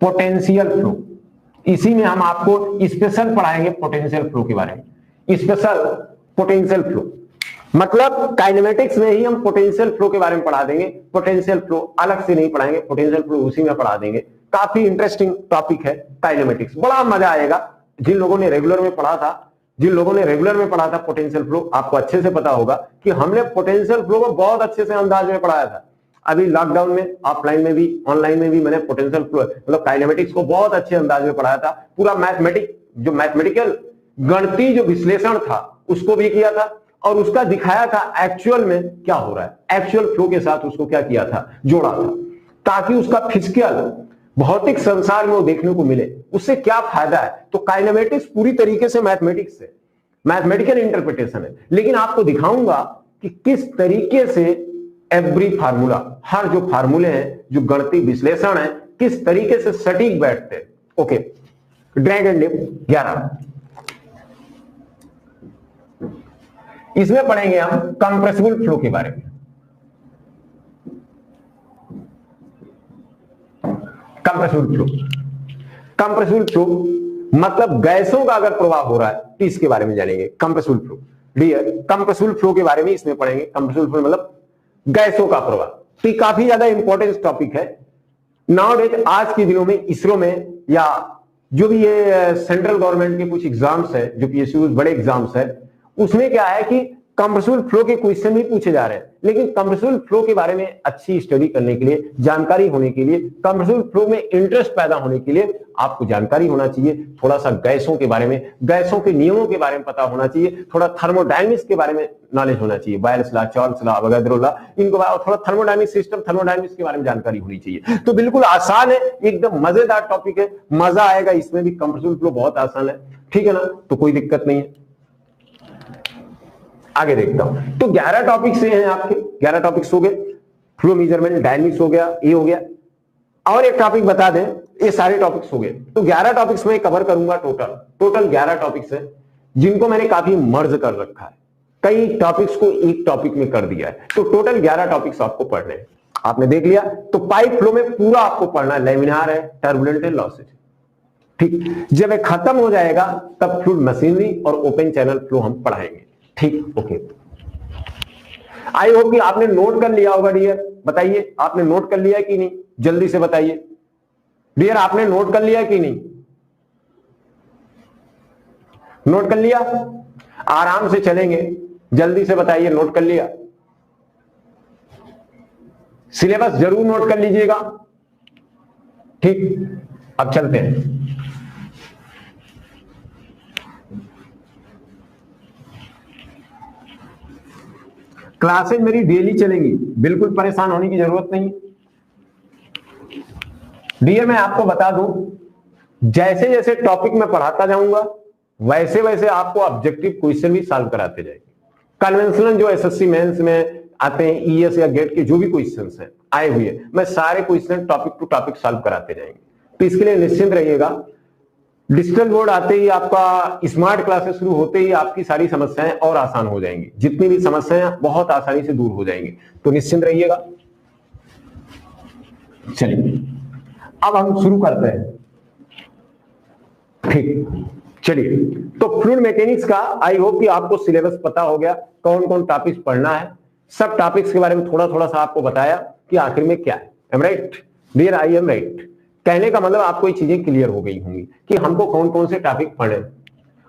पोटेंशियल फ्लो, इसी में हम आपको स्पेशल पढ़ाएंगे पोटेंशियल फ्लो के बारे में। स्पेशल पोटेंशियल फ्लो मतलब काइनेमेटिक्स में ही हम पोटेंशियल फ्लो के बारे में पढ़ा देंगे। पोटेंशियल फ्लो अलग से नहीं पढ़ाएंगे, पोटेंशियल फ्लो उसी में पढ़ा देंगे। काफी इंटरेस्टिंग टॉपिक है काइनेमेटिक्स, बड़ा मजा आएगा। जिन लोगों ने रेगुलर में पढ़ा था, पोटेंशियल फ्लो, आपको अच्छे से पता होगा कि हमने पोटेंशियल फ्लो को बहुत अच्छे से अंदाज में पढ़ाया था। अभी लॉकडाउन में ऑफलाइन में भी ऑनलाइन में भी मैंने पोटेंशियल फ्लो मतलब काइनेमेटिक्स को बहुत अच्छे अंदाज में पढ़ाया था। पूरा मैथमेटिकल गणितीय जो विश्लेषण था उसको भी किया था और उसका दिखाया था एक्चुअल में क्या हो रहा है, एक्चुअल फ्लो के साथ उसको क्या किया था, जोड़ा था, ताकि उसका फिजिकल भौतिक संसार में वो देखने को मिले। उससे क्या फायदा है। तो काइनेमेटिक्स पूरी तरीके से मैथमेटिक्स है, मैथमेटिकल इंटरप्रिटेशन है, लेकिन आपको दिखाऊंगा कि किस तरीके से एवरी फार्मूला, हर जो फार्मूले हैं, जो गणितीय विश्लेषण है, किस तरीके से सटीक बैठते हैं। ओके, ड्रैग एंड लिफ्ट 11, इसमें पढ़ेंगे हम कंप्रेसिबल फ्लो के बारे में। कंप्रेसिबल फ्लो मतलब गैसों का अगर प्रवाह हो रहा है तो इसके बारे में जानेंगे। Compressible flow, dear compressible flow के बारे में इसमें पढ़ेंगे। कंप्रेसिबल फ्लो मतलब गैसों का प्रवाह। तो ये काफी ज्यादा इंपॉर्टेंट टॉपिक है। नाउअडेज आज के दिनों में इसरो में या जो भी ये सेंट्रल गवर्नमेंट के कुछ एग्जाम्स है, जो पीएसयू बड़े एग्जाम्स है, उसमें क्या है कि कंप्रेसिबल फ्लो के क्वेश्चन भी पूछे जा रहे हैं, लेकिन कंप्रेसिबल फ्लो के बारे में अच्छी स्टडी करने के लिए, जानकारी होने के लिए, कंप्रेसिबल फ्लो में इंटरेस्ट पैदा होने के लिए आपको जानकारी होना चाहिए, थोड़ा सा गैसों के बारे में, गैसों के नियमों के बारे में पता होना चाहिए, थोड़ा थर्मोडायनेमिक्स के बारे में नॉलेज होना चाहिए, Boyle's law, Charles law, Avogadro law, इनको थोड़ा थर्मोडायनेमिक सिस्टम, थर्मोडायनेमिक्स के बारे में जानकारी होनी चाहिए। तो बिल्कुल आसान है, एकदम मजेदार टॉपिक है, मजा आएगा इसमें भी। कंप्रेसिबल फ्लो बहुत आसान है, ठीक है ना, तो कोई दिक्कत नहीं है। आगे देखता हूं, तो 11 टॉपिक्स हैं आपके, 11 टॉपिक्स हो गए, फ्लो मेजरमेंट, डायनेमिक्स हो गया, ये हो गया, और एक टॉपिक बता दें, ये सारे टॉपिक्स हो गए। तो 11 टॉपिक्स में कवर करूंगा, टोटल 11 टॉपिक्स हैं, जिनको मैंने काफी मर्ज कर रखा है, कई टॉपिक्स को एक टॉपिक में कर दिया है। तो टोटल 11 टॉपिक्स आपको पढ़ने हैं, आपने देख लिया। तो पाइप फ्लो में पूरा आपको पढ़ना है, लैमिनार है, टर्बुलेंट है, लॉसेज, ठीक। जब ये खत्म हो जाएगा तब फ्लूइड मशीनरी और ओपन चैनल फ्लो हम पढ़ाएंगे, ठीक, ओके। आई होप कि आपने नोट कर लिया होगा डियर, बताइए आपने नोट कर लिया कि नहीं, जल्दी से बताइए डियर, आपने नोट कर लिया कि नहीं? नोट कर लिया? आराम से चलेंगे, जल्दी से बताइए, नोट कर लिया? सिलेबस जरूर नोट कर लीजिएगा, ठीक। अब चलते हैं, क्लासेज मेरी डेली चलेंगी, बिल्कुल परेशान होने की जरूरत नहीं। डियर मैं आपको बता दूं, जैसे जैसे टॉपिक में पढ़ाता जाऊंगा वैसे वैसे आपको ऑब्जेक्टिव क्वेश्चन भी सॉल्व कराते जाएंगे। कन्वेंशनल जो एसएससी मेंस में आते हैं, ईएस या गेट के जो भी क्वेश्चंस हैं आए हुए, मैं सारे question topic to topic solve कराते जाएंगे। तो इसके लिए निश्चिंत रहिएगा, डिजिटल बोर्ड आते ही, आपका स्मार्ट क्लासेस शुरू होते ही आपकी सारी समस्याएं और आसान हो जाएंगी, जितनी भी समस्याएं बहुत आसानी से दूर हो जाएंगी, तो निश्चिंत रहिएगा। चलिए अब हम शुरू करते हैं, ठीक। चलिए, तो फ्लूइड मैकेनिक्स का आई होप कि आपको सिलेबस पता हो गया, कौन कौन टॉपिक्स पढ़ना है, सब टॉपिक्स के बारे में थोड़ा थोड़ा सा आपको बताया कि आखिर में क्या है। Am right dear? I am right. कहने का मतलब आपको ये चीजें क्लियर हो गई होंगी कि हमको कौन कौन से टॉपिक पढ़े।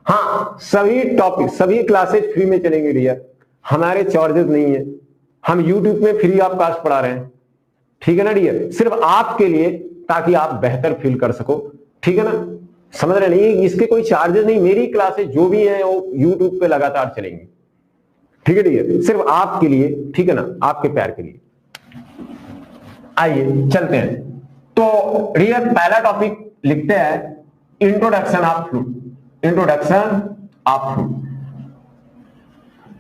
हाँ, सभी टॉपिक, सभी क्लासेज फ्री में चलेंगे डियर, हमारे चार्जेस नहीं है, हम यूट्यूब में फ्री ऑफ कॉस्ट पढ़ा रहे हैं, ठीक है ना डियर, सिर्फ आपके लिए, ताकि आप बेहतर फील कर सको, ठीक है ना, समझ रहे नहीं, इसके कोई चार्जेस नहीं, मेरी क्लासेज जो भी हैं वो यूट्यूब पे लगातार चलेंगी, ठीक है डियर, सिर्फ आपके लिए, ठीक है ना, आपके प्यार के लिए। आइए चलते हैं, तो डियर पहला टॉपिक लिखते हैं, introduction of fluid. Introduction of fluid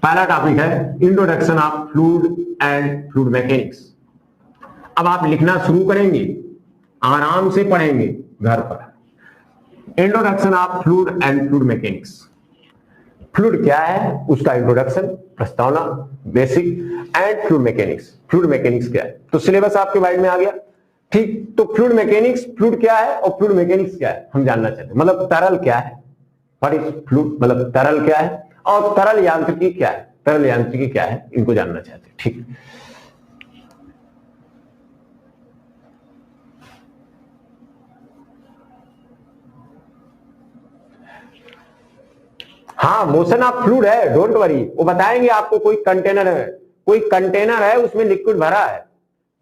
पहला टॉपिक है, introduction of fluid and fluid mechanics. अब आप लिखना शुरू करेंगे, आराम से पढ़ेंगे घर पर। Introduction of fluid and fluid mechanics. Fluid क्या है, उसका इंट्रोडक्शन, प्रस्तावना, basic, and fluid mechanics. Fluid mechanics क्या है, तो सिलेबस आपके माइंड में आ गया, ठीक। तो फ्लूइड मैकेनिक्स, फ्लूइड क्या है और फ्लूइड मैकेनिक्स क्या है हम जानना चाहते हैं, मतलब तरल क्या है, व्हाट इज फ्लूइड, मतलब तरल क्या है, और तरल यांत्रिकी क्या है, तरल यांत्रिकी क्या है, इनको जानना चाहते हैं, ठीक। हाँ, मोशन ऑफ फ्लूइड है, डोंट वरी, वो बताएंगे आपको। कोई कंटेनर है, कोई कंटेनर है, उसमें लिक्विड भरा है,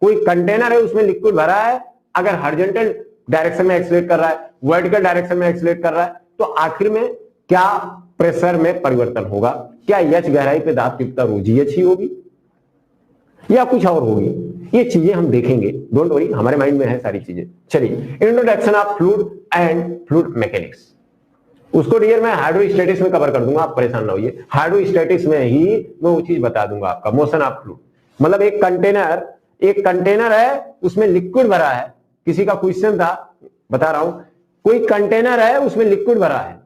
कोई कंटेनर है उसमें लिक्विड भरा है, अगर हॉरिजॉन्टल डायरेक्शन में एक्सीलरेट कर रहा है, वर्टिकल डायरेक्शन में एक्सीलरेट कर रहा है, तो आखिर में क्या प्रेशर में परिवर्तन होगा, क्या एच गहराई पे दाब तीव्रता रो जी एच ही होगी या कुछ और होगी, ये चीजें हम देखेंगे, डोंट वरी, हमारे माइंड में है सारी चीजें। चलिए, introduction of fluid and fluid mechanics, उसको डियर मैं हाइड्रोस्टैटिक्स में कवर कर दूंगा, आप परेशान ना होइए, हाइड्रोस्टैटिक्स में ही मैं वो चीज बता दूंगा आपका। मोशन ऑफ फ्लूइड मतलब एक कंटेनर है, उसमें लिक्विड भरा है, किसी का क्वेश्चन था, बता रहा हूं, कोई कंटेनर है उसमें लिक्विड भरा है,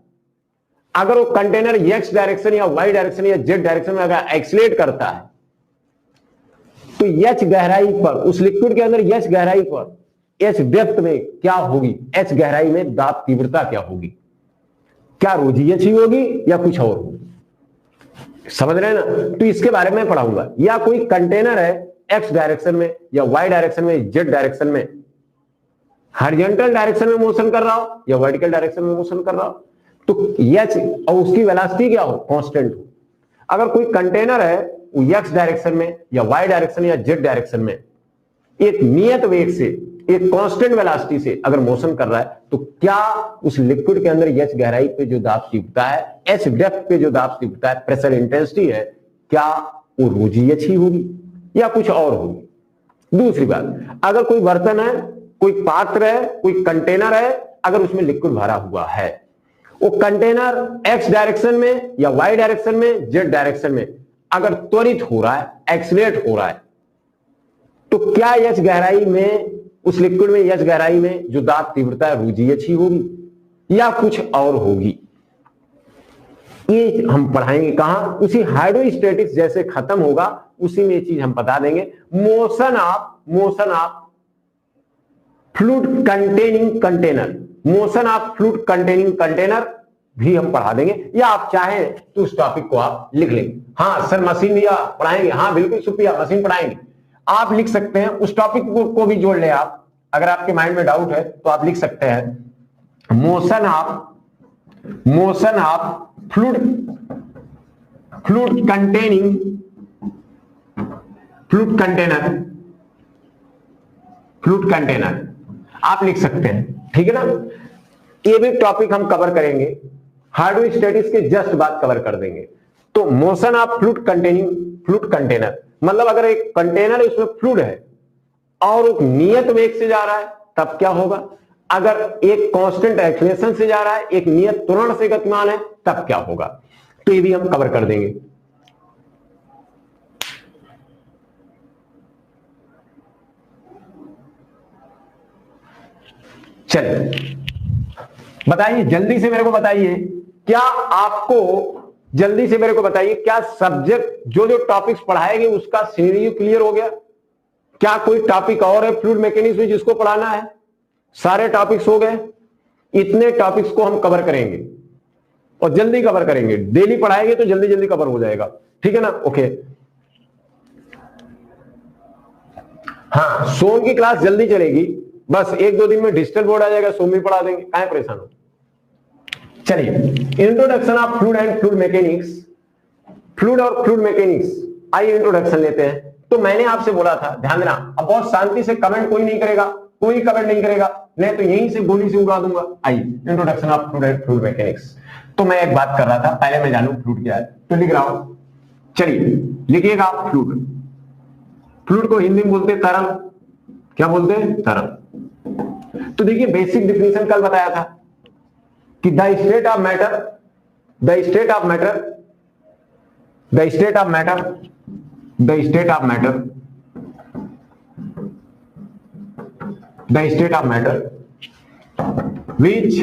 अगर वो कंटेनर एक्स डायरेक्शन या वाई डायरेक्शन या जेड डायरेक्शन में अगर एक्सीलरेट करता है, तो एच गहराई पर, उस लिक्विड के अंदर एच गहराई पर, एच डेप्थ में क्या होगी, एच गहराई में दाब तीव्रता क्या होगी, क्या रोजीएच ही होगी या कुछ और होगी, समझ रहे हैं ना। तो इसके बारे में पढ़ाऊंगा। या कोई कंटेनर है एक्स डायरेक्शन में या वाई डायरेक्शन में, जेड डायरेक्शन में, हॉरिजॉन्टल डायरेक्शन में मोशन कर रहा हो या वर्टिकल डायरेक्शन में मोशन कर रहा हो, तो एच और उसकी वेलोसिटी क्या हो, कांस्टेंट हो, अगर कोई कंटेनर है वो एक्स डायरेक्शन में या वाई डायरेक्शन या जेड डायरेक्शन में एक नियत वेग से, एक कांस्टेंट वेलोसिटी से अगर मोशन कर रहा है, तो क्या उस लिक्विड के अंदर एच गहराई पे जो दाब तीव्रता है, एच डेप्थ पे जो दाब तीव्रता है, प्रेशर इंटेंसिटी है, क्या वो ρgh ही होगी या कुछ और होगी? दूसरी बात, अगर कोई बर्तन है, कोई पात्र है, कोई कंटेनर है, अगर उसमें लिक्विड भरा हुआ है, वो कंटेनर एक्स डायरेक्शन में या वाई डायरेक्शन में, जेड डायरेक्शन में अगर त्वरित हो रहा है, एक्सीलरेट हो रहा है, तो क्या एच गहराई में, उस लिक्विड में एच गहराई में जो दाब तीव्रता है ρgh ही होगी या कुछ और होगी? ये हम पढ़ाएंगे कहां? उसी हाइड्रोस्टैटिक्स जैसे खत्म होगा उसी में ये चीज हम बता देंगे। Motion of fluid containing container, motion of fluid containing container भी हम पढ़ा देंगे, या आप चाहें तो उस टॉपिक को आप लिख लेंगे। हाँ सर मशीन भी आप पढ़ाएंगे, हाँ बिल्कुल सुप्रिया मशीन पढ़ाएंगे, आप लिख सकते हैं, उस टॉपिक को भी जोड़ ले आप। अगर आपके माइंड में डाउट है तो आप लिख सकते हैं मोशन ऑफ फ्लूइड कंटेनर आप लिख सकते हैं, ठीक है ना। ये भी टॉपिक हम कवर करेंगे, हाइड्रोस्टैटिक्स के जस्ट बाद कवर कर देंगे। तो मोशन ऑफ फ्लूइड कंटेनर मतलब अगर एक कंटेनर है उसमें फ्लूइड है और एक नियत वेग से जा रहा है तब क्या होगा, अगर एक कांस्टेंट एक्सीलरेशन से जा रहा है, एक नियत त्वरण से गतिमान है तब क्या होगा, तो ये भी हम कवर कर देंगे। चलिए बताइए जल्दी से मेरे को बताइए, क्या आपको जल्दी से मेरे को बताइए क्या सब्जेक्ट जो टॉपिक्स पढ़ाएंगे उसका सिनेरियो क्लियर हो गया? क्या कोई टॉपिक और है फ्लूइड मैकेनिक्स में जिसको पढ़ाना है? सारे टॉपिक्स हो गए? इतने टॉपिक्स को हम कवर करेंगे और जल्दी कवर करेंगे, डेली पढ़ाएंगे तो जल्दी जल्दी कवर हो जाएगा, ठीक है ना। ओके हाँ सोम की क्लास जल्दी चलेगी, बस एक दो दिन में डिजिटल बोर्ड आ जाएगा, सोम भी पढ़ा देंगे, काहे परेशान हो। चलिए introduction of fluid and fluid mechanics, fluid और फ्लूइड मैकेनिक्स, आइए इंट्रोडक्शन लेते हैं। तो मैंने आपसे बोला था, ध्यान देना, अब बहुत शांति से कमेंट कोई नहीं करेगा, कोई कमेंट नहीं करेगा, नहीं तो यहीं से गोली से उड़ा दूंगा। आइए introduction of fluid and fluid mechanics. तो मैं एक बात कर रहा था, पहले मैं जानूं फ्लूइड क्या है, तो लिख रहा हूं, चलिए लिखिएगा आप फ्लूइड। फ्लूइड को हिंदी में बोलते हैं तरल, क्या बोलते हैं? तरल। तो देखिए बेसिक डिफिनेशन कल बताया था कि the state of matter which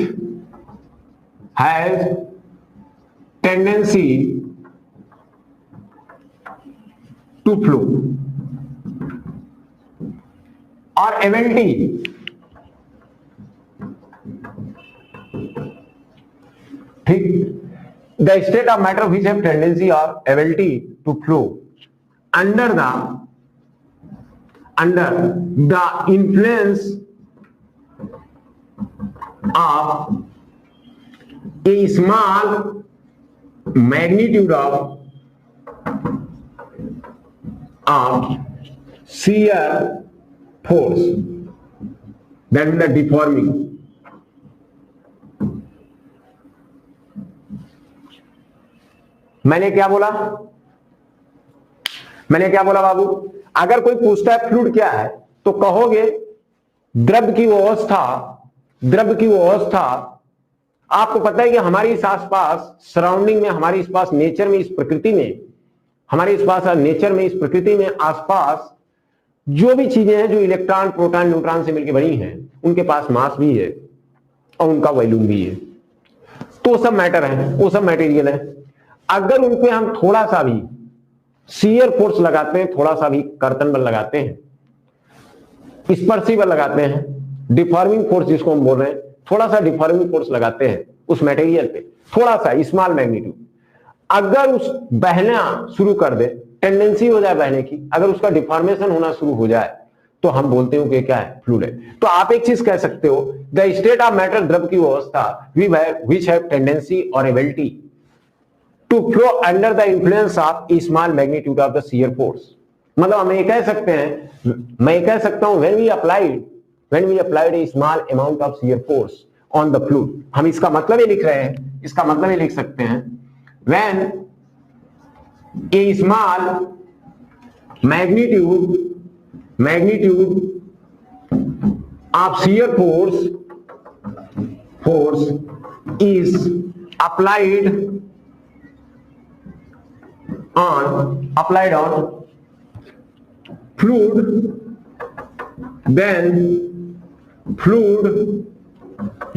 has tendency to flow और एबिलिटी ठीक, the state of matter which have tendency और ability to flow under the influence of a small magnitude of shear force, that is the deforming. मैंने क्या बोला बाबू? अगर कोई पूछता है फ्लूइड क्या है तो कहोगे द्रव की वो अवस्था। आपको पता है कि हमारे इस आसपास सराउंडिंग में, हमारे इस पास नेचर में, इस प्रकृति में, हमारे इस पास नेचर में, इस प्रकृति में आसपास जो भी चीजें हैं जो इलेक्ट्रॉन, प्रोटॉन, न्यूट्रॉन से मिलकर बनी हैं, उनके पास मास भी है और उनका वॉल्यूम भी है, तो वो सब मैटर है, वो सब मटेरियल है। अगर उन पे हम थोड़ा सा भी शियर फोर्स लगाते हैं, थोड़ा सा भी कर्तन बल लगाते हैं, स्पर्शी बल लगाते हैं, डिफॉर्मिंग फोर्स जिसको हम बोल रहे हैं, थोड़ा सा डिफॉर्मिंग फोर्स लगाते हैं उस मटेरियल पे, थोड़ा सा स्मॉल मैग्नीट्यूड, अगर उस बहना शुरू कर दे, टेंडेंसी हो जाए बहने की, अगर उसका डिफॉर्मेशन होना शुरू हो जाए तो हम बोलते हो कि क्या है? फ्लूइड है। तो आप एक चीज कह सकते हो, द स्टेट ऑफ मैटर, द्रव की अवस्था, विच हैव टेंडेंसी और ability to flow under the influence of small magnitude of the shear force. मतलब हम ये कह सकते हैं, मैं कह सकता हूं when we applied a small amount of shear force on the fluid. हम इसका मतलब ये लिख रहे हैं, इसका मतलब ये लिख सकते हैं when a small magnitude of shear force is applied on fluid, then fluid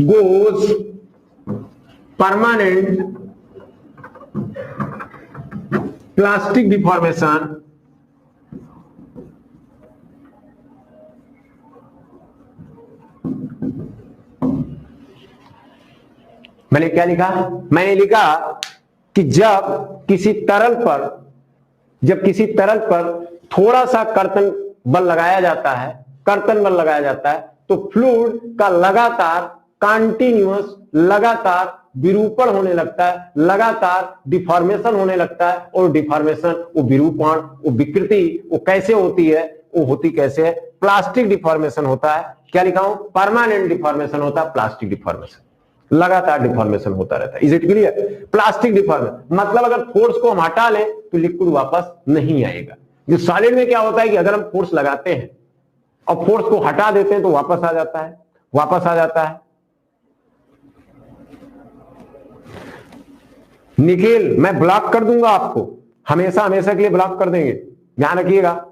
goes permanent plastic deformation मैंने क्या लिखा? मैंने लिखा कि जब किसी तरल पर थोड़ा सा कर्तन बल लगाया जाता है, तो फ्लूइड का लगातार विरूपण होने लगता है, लगातार डिफॉर्मेशन होने लगता है। और डिफॉर्मेशन, वो विरूपण, वो विकृति, वो कैसे होती है? वो होती कैसे है? प्लास्टिक डिफॉर्मेशन होता है। क्या लिखा हूं? परमानेंट डिफॉर्मेशन होता है, प्लास्टिक डिफॉर्मेशन, लगातार डिफॉर्मेशन होता रहता है। Is it clear? Plastic deformation मतलब अगर फोर्स को हम हटा लें तो लिक्विड वापस नहीं आएगा। जो सॉलिड में क्या होता है कि अगर हम फोर्स लगाते हैं और फोर्स को हटा देते हैं तो वापस आ जाता है। निखिल, मैं ब्लॉक कर दूंगा आपको, हमेशा के लिए ब्लॉक कर देंगे, ध्यान रखिएगा।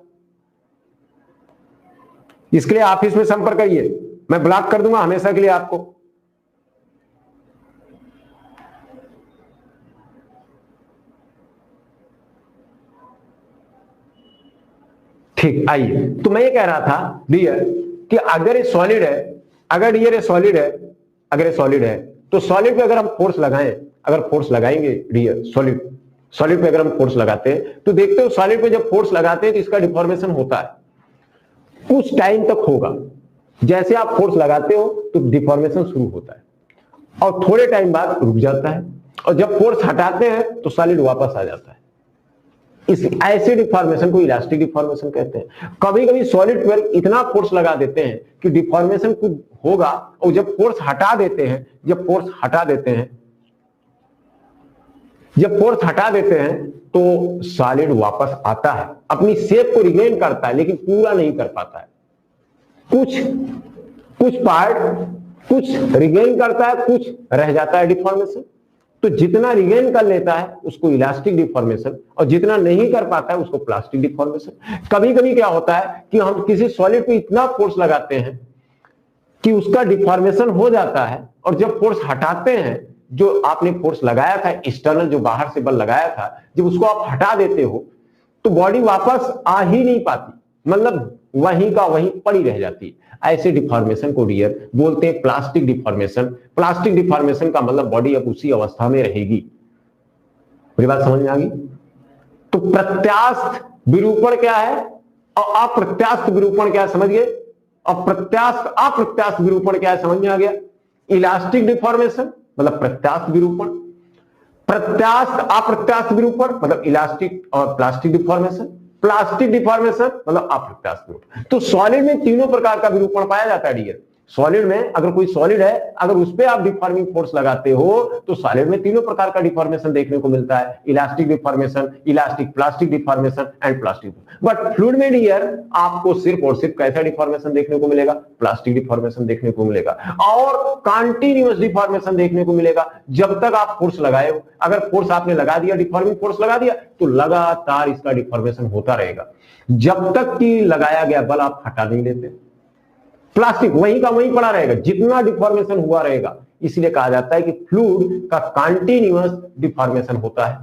इसके लिए ऑफिस में संपर्क करिए, मैं ब्लॉक कर दूंगा हमेशा के लिए आपको। ठीक, आइए। तो मैं ये कह रहा था डियर कि अगर ये सॉलिड है, अगर ये सॉलिड है तो सॉलिड पे अगर हम फोर्स लगाएं, अगर फोर्स लगाएंगे डियर सॉलिड पे अगर हम फोर्स लगाते हैं तो देखते हो सॉलिड पे जब फोर्स लगाते हैं तो इसका डिफॉर्मेशन होता है, कुछ टाइम तक होगा। जैसे आप फोर्स लगाते हो तो डिफॉर्मेशन शुरू होता है और थोड़े टाइम बाद रुक जाता है, और जब फोर्स हटाते हैं तो सॉलिड वापस आ जाता है। इस ऐसे डिफॉर्मेशन को इलास्टिक डिफॉर्मेशन कहते हैं। कभी कभी सॉलिड पर इतना फोर्स लगा देते हैं कि डिफॉर्मेशन कुछ होगा, और जब फोर्स हटा देते हैं तो सॉलिड वापस आता है, अपनी शेप को रिगेन करता है, लेकिन पूरा नहीं कर पाता है। कुछ पार्ट कुछ रिगेन करता है, कुछ रह जाता है डिफॉर्मेशन। तो जितना रिगेन कर लेता है उसको इलास्टिक डिफॉर्मेशन, और जितना नहीं कर पाता है उसको प्लास्टिक डिफॉर्मेशन। कभी कभी क्या होता है कि हम किसी सॉलिड पे इतना फोर्स लगाते हैं कि उसका डिफॉर्मेशन हो जाता है, और जब फोर्स हटाते हैं, जो आपने फोर्स लगाया था एक्सटर्नल, जो बाहर से बल लगाया था, जब उसको आप हटा देते हो तो बॉडी वापस आ ही नहीं पाती, मतलब वहीं का वहीं पड़ी रह जाती है। ऐसे डिफॉर्मेशन को डियर बोलते हैं प्लास्टिक डिफॉर्मेशन। प्लास्टिक डिफॉर्मेशन का मतलब बॉडी अब उसी अवस्था में रहेगी। मेरी बात समझ में आ गई? तो प्रत्यास्थ विरूपण क्या है और अप्रत्यास्थ विरूपण क्या है, समझ गए? अप्रत्यास्थ विरूपण क्या है, समझ में आ गया? इलास्टिक डिफॉर्मेशन मतलब प्रत्यास्थ विरूपण, अप्रत्यास्थ विरूपण मतलब इलास्टिक और प्लास्टिक डिफॉर्मेशन, प्लास्टिक डिफॉर्मेशन मतलब अप्रत्यास्थ विरूपण। तो सॉलिड में तीनों प्रकार का विरूपण पाया जाता है डियर। सॉलिड में अगर कोई सॉलिड है, अगर उस पे आप डिफॉर्मिंग फोर्स लगाते हो तो सॉलिड में तीनों प्रकार का डिफॉर्मेशन देखने को मिलता है, elastic deformation, elastic plastic deformation and plastic. But fluid में डियर आपको सिर्फ और सिर्फ कैसा डिफॉर्मेशन देखने को मिलेगा? प्लास्टिक डिफॉर्मेशन देखने को मिलेगा, और कंटीन्यूअस डिफॉर्मेशन देखने को मिलेगा जब तक आप फोर्स लगाए हो। अगर फोर्स आपने लगा दिया, डिफॉर्मिंग फोर्स लगा दिया, तो लगातार इसका डिफॉर्मेशन होता रहेगा जब तक कि लगाया गया बल आप हटा नहीं लेते। प्लास्टिक वहीं का वहीं पड़ा रहेगा, जितना डिफॉर्मेशन हुआ रहेगा। इसलिए कहा जाता है कि फ्लूइड का कंटीन्यूअस डिफॉर्मेशन होता है,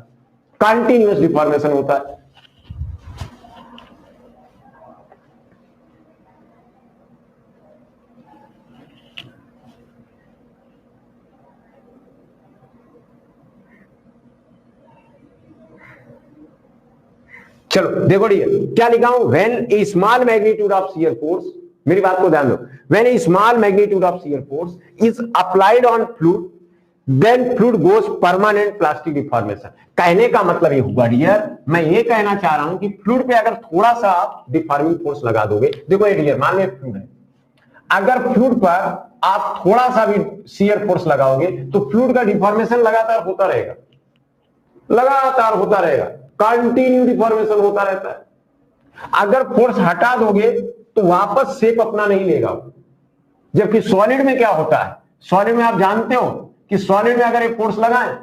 कंटीन्यूअस डिफॉर्मेशन होता है। चलो देखो डियर क्या लिखा हूं, when a small magnitude of shear force, मेरी बात को ध्यान दो, when a small magnitude of shear force is applied on fluid then fluid goes permanent plastic deformation. कहने का मतलब ये हुआ डियर, मैं ये कहना चाह रहा हूं कि फ्लूइड पे अगर थोड़ा सा डिफॉर्मिंग फोर्स लगा दोगे, देखो ये डियर मान लो फ्लूइड है, अगर फ्लूइड पर आप थोड़ा सा भी शियर फोर्स लगाओगे तो फ्लूइड का डिफॉर्मेशन लगातार होता रहेगा, लगातार होता रहेगा, कंटिन्यू डिफॉर्मेशन होता रहता है। अगर फोर्स हटा दोगे तो वापस शेप अपना नहीं लेगा। जबकि सॉलिड में क्या होता है, सॉलिड में आप जानते हो कि सॉलिड में अगर एक फोर्स लगाएं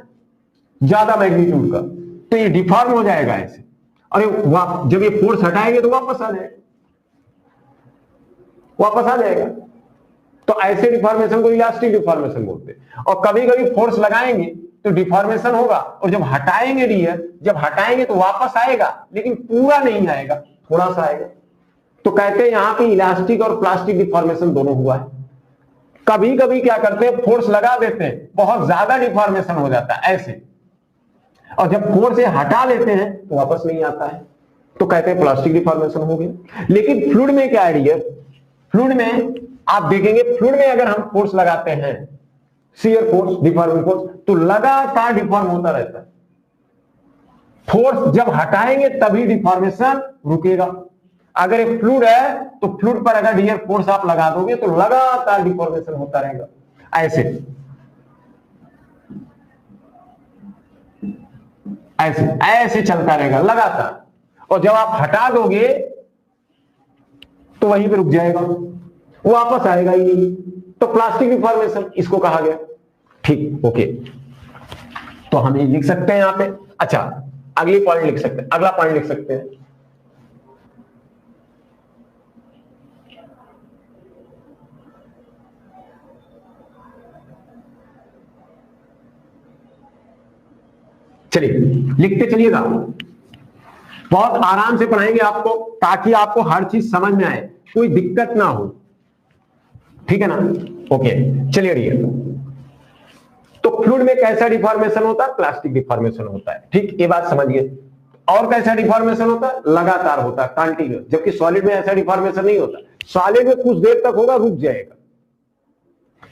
ज्यादा मैग्नीट्यूड का तो ये डिफॉर्म हो जाएगा ऐसे, और जब ये फोर्स हटाएंगे तो वापस आ जाएगा, वापस आ जाएगा। तो ऐसे डिफॉर्मेशन को इलास्टिक डिफॉर्मेशन बोलते हैं। और कभी कभी फोर्स लगाएंगे तो डिफॉर्मेशन होगा, और जब हटाएंगे डियर, जब हटाएंगे तो वापस आएगा, लेकिन पूरा नहीं आएगा, थोड़ा सा आएगा। तो कहते हैं यहां पे इलास्टिक और प्लास्टिक डिफॉर्मेशन दोनों हुआ है। कभी कभी क्या करते हैं, फोर्स लगा देते हैं, बहुत ज्यादा डिफॉर्मेशन हो जाता है ऐसे, और जब फोर्स से हटा लेते हैं तो वापस नहीं आता है, तो कहते हैं प्लास्टिक डिफॉर्मेशन हो गया। लेकिन फ्लूइड में क्या है डियर, फ्लूइड में आप देखेंगे, फ्लूइड में अगर हम फोर्स लगाते हैं, शियर फोर्स, डिफॉर्मिंग फोर्स, तो लगातार डिफॉर्म होता रहता है। फोर्स जब हटाएंगे तभी डिफॉर्मेशन रुकेगा। अगर एक फ्लूइड है तो फ्लूइड पर अगर डियर फोर्स आप लगा दोगे तो लगातार डिफॉर्मेशन होता रहेगा ऐसे ऐसे ऐसे चलता रहेगा लगातार, और जब आप हटा दोगे तो वहीं पे रुक जाएगा, वापस आएगा ही नहीं। तो प्लास्टिक डिफॉर्मेशन इसको कहा गया। ठीक, ओके, तो हम ये लिख सकते हैं यहां पे। अच्छा, अगली पॉइंट लिख सकते हैं, अगला पॉइंट लिख सकते हैं। चलिए लिखते चलिएगा, बहुत आराम से पढ़ाएंगे आपको ताकि आपको हर चीज समझ में आए, कोई दिक्कत ना हो, ठीक है ना। ओके, चलिए डियर, तो फ्लूइड में कैसा डिफॉर्मेशन होता है, प्लास्टिक डिफॉर्मेशन होता है, ठीक, ये बात समझिए। और कैसा डिफॉर्मेशन होता है, लगातार होता है, कंटिन्यूअस। जबकि सॉलिड में ऐसा डिफॉर्मेशन नहीं होता, सॉलिड में कुछ देर तक होगा, रुक जाएगा।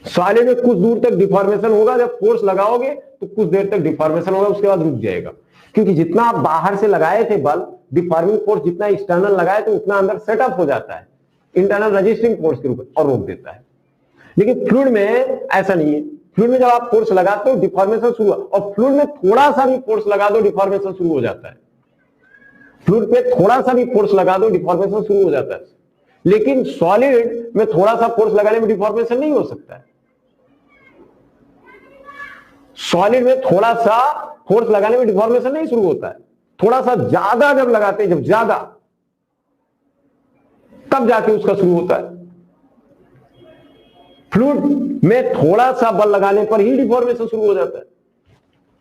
सॉलिड में कुछ दूर तक डिफॉर्मेशन होगा, जब फोर्स लगाओगे तो कुछ देर तक डिफॉर्मेशन होगा, उसके बाद रुक जाएगा। क्योंकि जितना आप बाहर से लगाए थे बल, डिफॉर्मिंग फोर्स जितना एक्सटर्नल लगाए थे उतना अंदर सेटअप हो जाता है इंटरनल रेजिस्टिंग फोर्स के रूप में, और रोक देता है। लेकिन फ्लूइड में ऐसा नहीं है। फ्लूइड में जब आप फोर्स लगाते हो डिफॉर्मेशन शुरू, और फ्लूइड में थोड़ा सा भी फोर्स लगा दो डिफॉर्मेशन शुरू हो जाता है। फ्लूइड पे थोड़ा सा भी फोर्स लगा दो डिफॉर्मेशन शुरू हो जाता है। लेकिन सॉलिड में थोड़ा सा फोर्स लगाने में डिफॉर्मेशन नहीं हो सकता है। सॉलिड में थोड़ा सा फोर्स लगाने में डिफॉर्मेशन नहीं शुरू होता है, थोड़ा सा ज्यादा जब लगाते हैं, जब ज्यादा, तब जाके उसका शुरू होता है। फ्लूइड में थोड़ा सा बल लगाने पर ही डिफॉर्मेशन शुरू हो जाता है।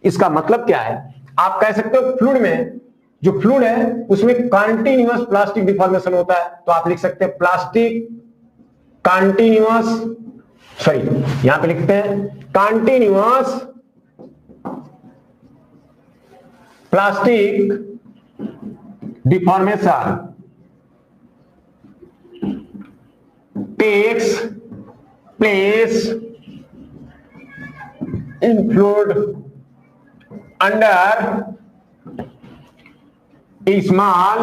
इसका मतलब क्या है, आप कह सकते हो फ्लूइड में, जो फ्लूइड है उसमें कंटीन्यूअस प्लास्टिक डिफॉर्मेशन होता है, तो आप लिख सकते हैं प्लास्टिक कंटीन्यूअस, सॉरी यहां पे लिखते हैं continuous plastic deformation takes place in fluid under a small